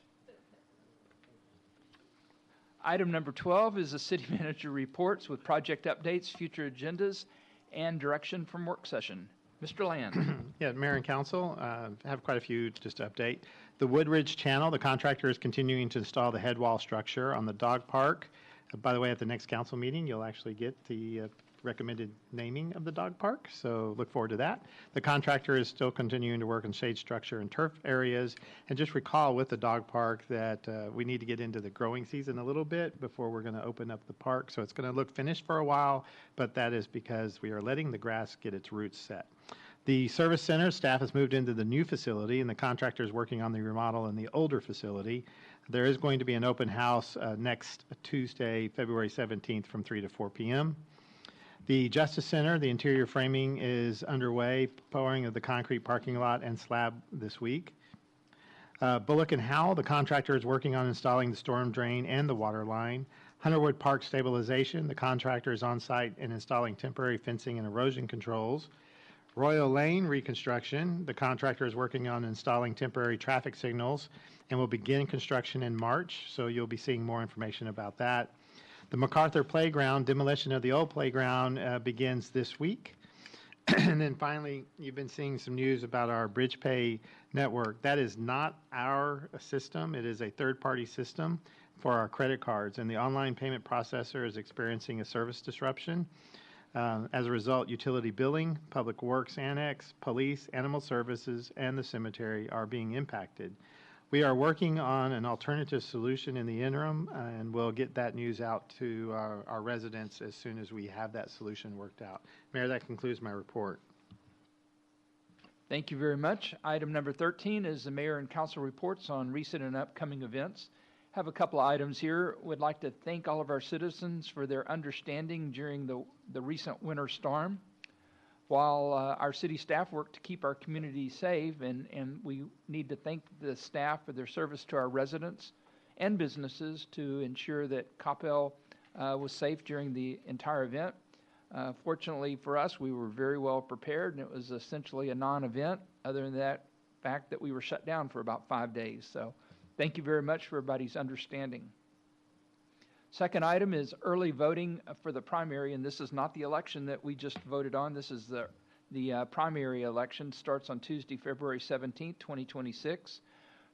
Item number 12 is the city manager reports with project updates, future agendas, and direction from work session. Mr. Land. Yeah, Mayor and Council, I have quite a few just to update. The Woodridge Channel, the contractor is continuing to install the head wall structure on the dog park. By the way, at the next council meeting, you'll actually get the recommended naming of the dog park, so look forward to that. The contractor is still continuing to work on shade structure and turf areas. And just recall with the dog park that we need to get into the growing season a little bit before we're going to open up the park. So it's going to look finished for a while, but that is because we are letting the grass get its roots set. The service center staff has moved into the new facility, and the contractor is working on the remodel in the older facility. There is going to be an open house next Tuesday, February 17th from 3 to 4 p.m. The Justice Center, the interior framing is underway, pouring of the concrete parking lot and slab this week. Bullock and Howell, the contractor is working on installing the storm drain and the water line. Hunterwood Park stabilization, the contractor is on site and installing temporary fencing and erosion controls. Royal Lane reconstruction, the contractor is working on installing temporary traffic signals and will begin construction in March, so you'll be seeing more information about that. The MacArthur Playground, demolition of the old playground begins this week. And then finally, you've been seeing some news about our Bridge Pay network. That is not our system. It is a third-party system for our credit cards, and the online payment processor is experiencing a service disruption. As a result, utility billing, public works annex, police, animal services, and the cemetery are being impacted. We are working on an alternative solution in the interim, and we'll get that news out to our residents as soon as we have that solution worked out. Mayor, that concludes my report. Thank you very much. Item number 13 is the mayor and council reports on recent and upcoming events. Have a couple of items here. Would like to thank all of our citizens for their understanding during the recent winter storm. While our city staff work to keep our community safe, and we need to thank the staff for their service to our residents and businesses to ensure that Coppell was safe during the entire event. Fortunately for us, we were very well prepared, and it was essentially a non-event, other than that fact that we were shut down for about 5 days. So thank you very much for everybody's understanding. Second item is early voting for the primary, and this is not the election that we just voted on. This is the primary election. Starts on Tuesday, February 17th, 2026.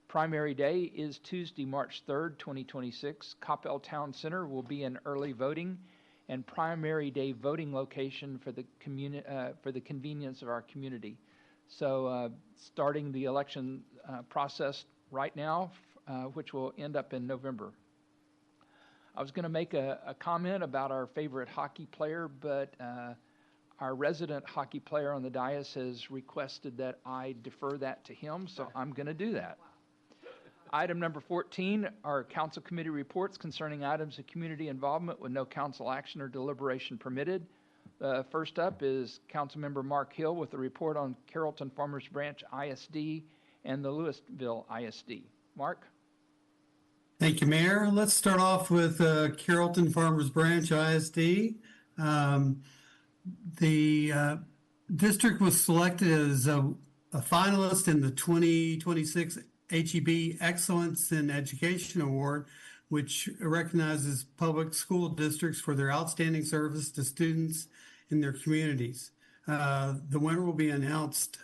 Primary day is Tuesday, March 3rd, 2026. Coppell Town Center will be an early voting and primary day voting location for the convenience of our community. So starting the election process right now, which will end up in November. I was going to make a comment about our favorite hockey player, but our resident hockey player on the dais has requested that I defer that to him, so I'm going to do that. Item number 14 are council committee reports concerning items of community involvement with no council action or deliberation permitted. First up is Councilmember Mark Hill with a report on Carrollton Farmers Branch ISD and the Louisville ISD. Mark? Thank you, Mayor. Let's start off with Carrollton Farmers Branch ISD. The district was selected as a finalist in the 2026 HEB Excellence in Education Award, which recognizes public school districts for their outstanding service to students in their communities. The winner will be announced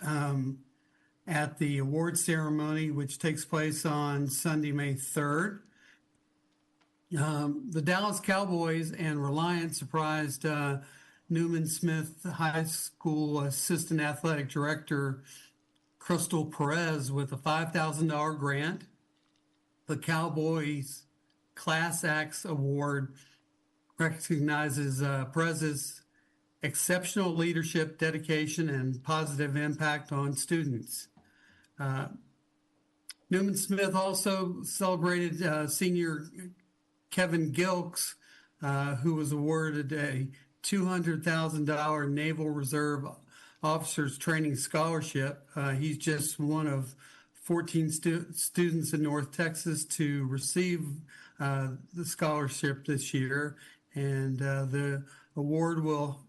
at the award ceremony, which takes place on Sunday, May 3rd. The Dallas Cowboys and Reliance surprised Newman Smith High School Assistant Athletic Director Crystal Perez with a $5,000 grant. The Cowboys Class Acts Award recognizes Perez's exceptional leadership, dedication, and positive impact on students. Newman Smith also celebrated senior Kevin Gilks, who was awarded a $200,000 Naval Reserve Officers Training Scholarship. He's just one of 14 students in North Texas to receive the scholarship this year, and the award will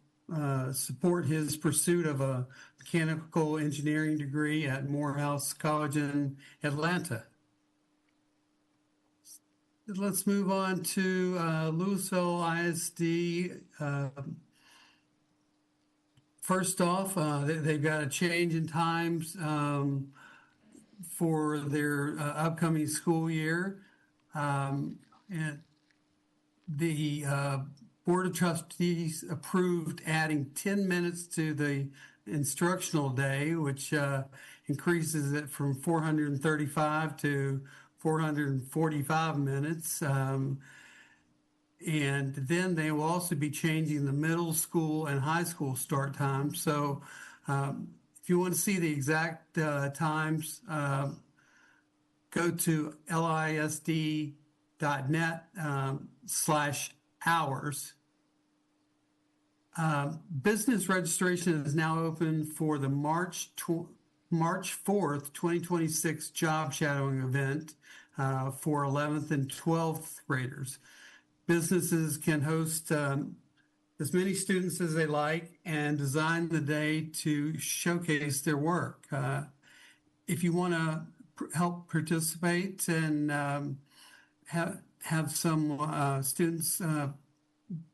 support his pursuit of a mechanical engineering degree at Morehouse College in Atlanta. Let's move on to Louisville ISD. First off, they've got a change in times for their upcoming school year. And the Board of Trustees approved adding 10 minutes to the instructional day, which increases it from 435 to 445 minutes. And then they will also be changing the middle school and high school start times. So if you want to see the exact times, go to lisd.net/hours. Business registration is now open for the March 4th, 2026 job shadowing event for 11th and 12th graders. Businesses can host as many students as they like and design the day to showcase their work. If you want to help participate and have some students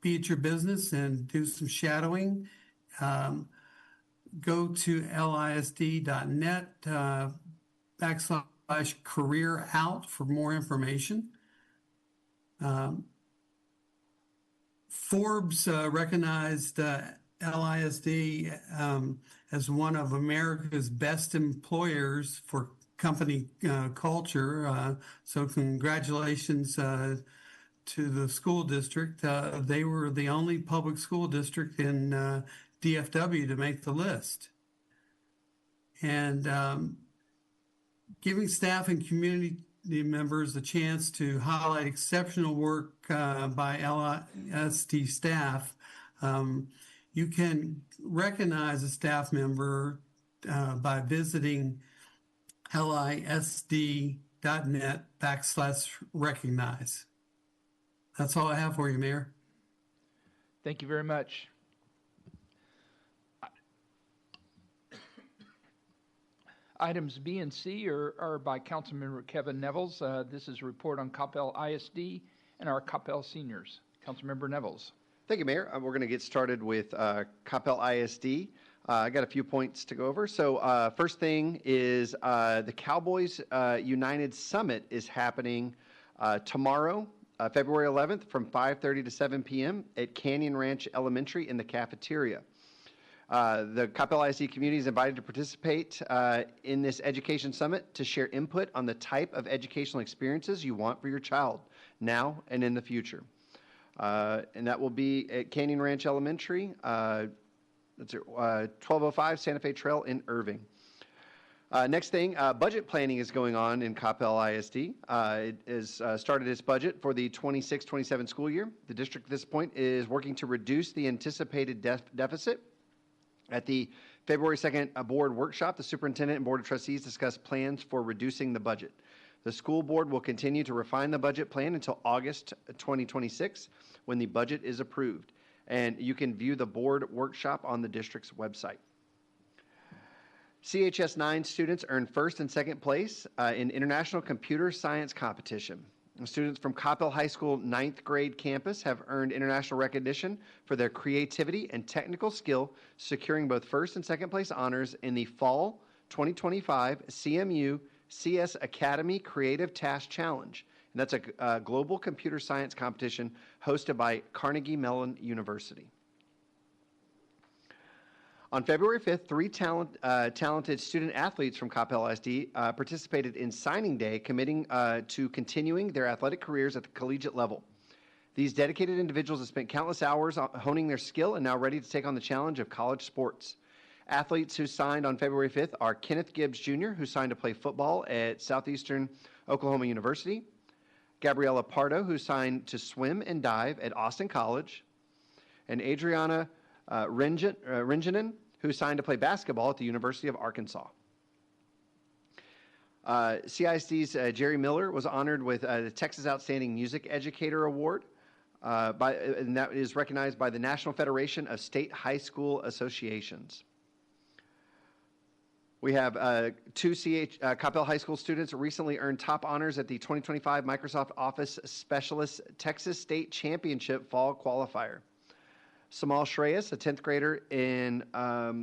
be at your business and do some shadowing, go to lisd.net/career out for more information. Forbes recognized LISD as one of America's best employers for company culture. So congratulations to the school district. They were the only public school district in DFW to make the list. And giving staff and community members a chance to highlight exceptional work by LISD staff. You can recognize a staff member by visiting lisd.net/recognize. That's all I have for you, Mayor. Thank you very much. Items B and C are by Councilmember Kevin Nevels. This is a report on Coppell ISD and our Coppell seniors. Councilmember Nevels. Thank you, Mayor. We're going to get started with Coppell ISD. I got a few points to go over. So first thing is the Cowboys United Summit is happening tomorrow, February 11th from 5:30 to 7 p.m. at Canyon Ranch Elementary in the cafeteria. The Coppell ISD community is invited to participate in this education summit to share input on the type of educational experiences you want for your child now and in the future. And that will be at Canyon Ranch Elementary, 1205 Santa Fe Trail in Irving. Next thing, budget planning is going on in Coppell ISD. It has started its budget for the 26-27 school year. The district at this point is working to reduce the anticipated deficit. At the February 2nd board workshop, the superintendent and board of trustees discussed plans for reducing the budget. The school board will continue to refine the budget plan until August 2026 when the budget is approved. And you can view the board workshop on the district's website. CHS 9 students earned first and second place in International Computer Science Competition. Students from Coppell High School 9th grade campus have earned international recognition for their creativity and technical skill, securing both first and second place honors in the Fall 2025 CMU CS Academy Creative Task Challenge. And that's a global computer science competition hosted by Carnegie Mellon University. On February 5th, three talented student athletes from Coppell ISD participated in signing day, committing to continuing their athletic careers at the collegiate level. These dedicated individuals have spent countless hours honing their skill and now ready to take on the challenge of college sports. Athletes who signed on February 5th are Kenneth Gibbs Jr., who signed to play football at Southeastern Oklahoma University, Gabriella Pardo, who signed to swim and dive at Austin College, and Adriana Ringinen, who signed to play basketball at the University of Arkansas. CISD's Jerry Miller was honored with the Texas Outstanding Music Educator Award, and that is recognized by the National Federation of State High School Associations. We have two Coppell High School students recently earned top honors at the 2025 Microsoft Office Specialist Texas State Championship Fall Qualifier. Samal Shreyas, a 10th grader in a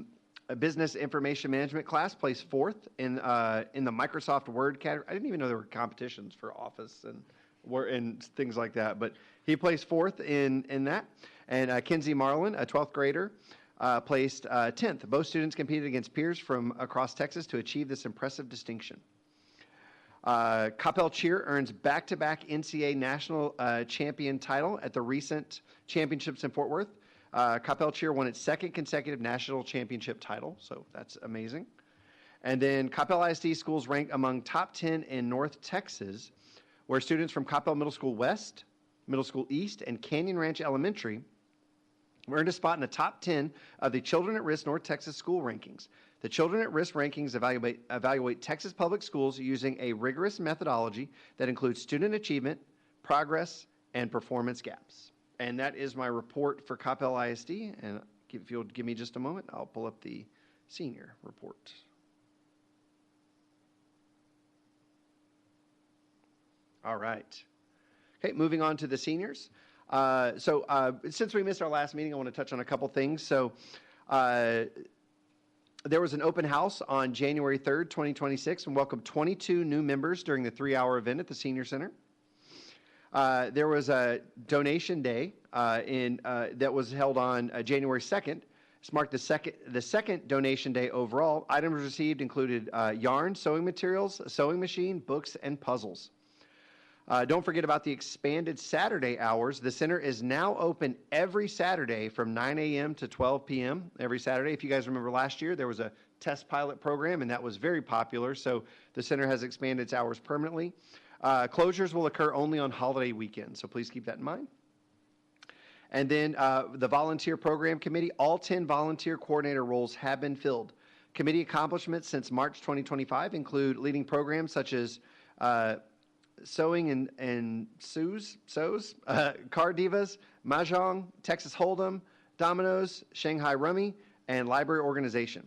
business information management class, placed fourth in the Microsoft Word category. I didn't even know there were competitions for Office and things like that, but he placed fourth in that. And Kinsey Marlin, a 12th grader, placed 10th. Both students competed against peers from across Texas to achieve this impressive distinction. Coppell Cheer earns back-to-back NCAA national champion title at the recent championships in Fort Worth. Coppell Cheer won its second consecutive national championship title, so that's amazing. And then Coppell ISD schools rank among top 10 in North Texas, where students from Coppell Middle School West, Middle School East, and Canyon Ranch Elementary earned a spot in the top 10 of the Children at Risk North Texas school rankings. The Children at Risk rankings evaluate Texas public schools using a rigorous methodology that includes student achievement, progress, and performance gaps. And that is my report for Coppell ISD. And if you'll give me just a moment, I'll pull up the senior report. All right. Okay, moving on to the seniors. Since we missed our last meeting, I want to touch on a couple things. So there was an open house on January 3rd, 2026, and welcomed 22 new members during the 3-hour event at the Senior Center. There was a donation day that was held on January 2nd. This marked the second donation day overall. Items received included yarn, sewing materials, a sewing machine, books, and puzzles. Don't forget about the expanded Saturday hours. The center is now open every Saturday from 9 a.m. to 12 p.m. every Saturday. If you guys remember last year, there was a test pilot program, and that was very popular. So the center has expanded its hours permanently. Closures will occur only on holiday weekends, so please keep that in mind. And then the volunteer program committee, all 10 volunteer coordinator roles have been filled. Committee accomplishments since March 2025 include leading programs such as Sewing and Sews, Car Divas, Mahjong, Texas Hold'em, Dominoes, Shanghai Rummy, and Library Organization.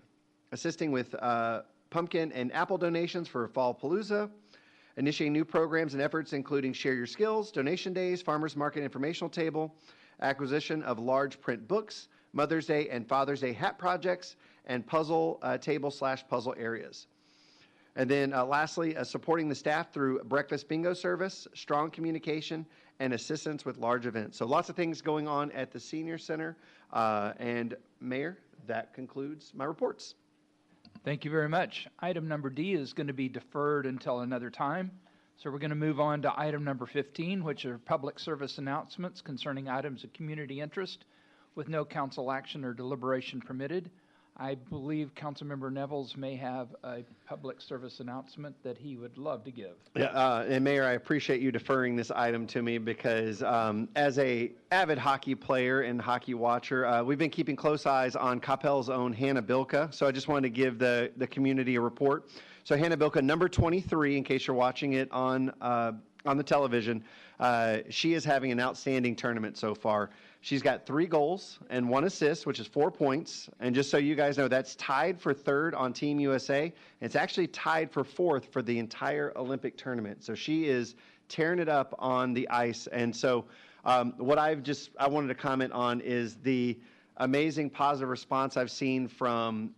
Assisting with pumpkin and apple donations for Fall Palooza. Initiating new programs and efforts including Share Your Skills, Donation Days, Farmers Market Informational Table, acquisition of large print books, Mother's Day and Father's Day hat projects, and puzzle table/puzzle areas. And then lastly, supporting the staff through breakfast bingo service, strong communication, and assistance with large events. So lots of things going on at the Senior Center. And Mayor, that concludes my reports. Thank you very much. Item number D is going to be deferred until another time. So we're going to move on to item number 15, which are public service announcements concerning items of community interest with no council action or deliberation permitted. I believe Councilmember Nevels may have a public service announcement that he would love to give. Yeah, and Mayor, I appreciate you deferring this item to me because as a avid hockey player and hockey watcher, we've been keeping close eyes on Coppell's own Hannah Bilka. So I just wanted to give the community a report. So Hannah Bilka, number 23, in case you're watching it on the television, she is having an outstanding tournament so far. She's got 3 goals and 1 assist, which is 4 points. And just so you guys know, that's tied for 3rd on Team USA. And it's actually tied for 4th for the entire Olympic tournament. So she is tearing it up on the ice. And so what I wanted to comment on is the amazing positive response I've seen from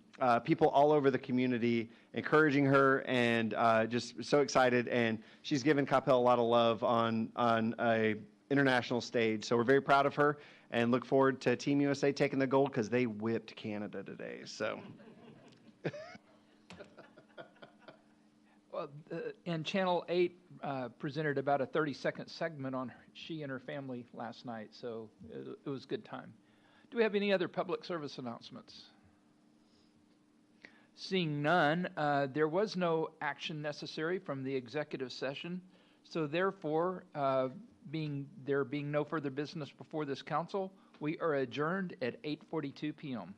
people all over the community encouraging her and just so excited. And she's given Coppell a lot of love on a international stage. So we're very proud of her and look forward to Team USA taking the gold because they whipped Canada today. So. Well, and Channel 8 presented about a 30-second segment on she and her family last night, so it was a good time. Do we have any other public service announcements? Seeing none, there was no action necessary from the executive session, so therefore, there being no further business before this council, we are adjourned at 8:42 p.m.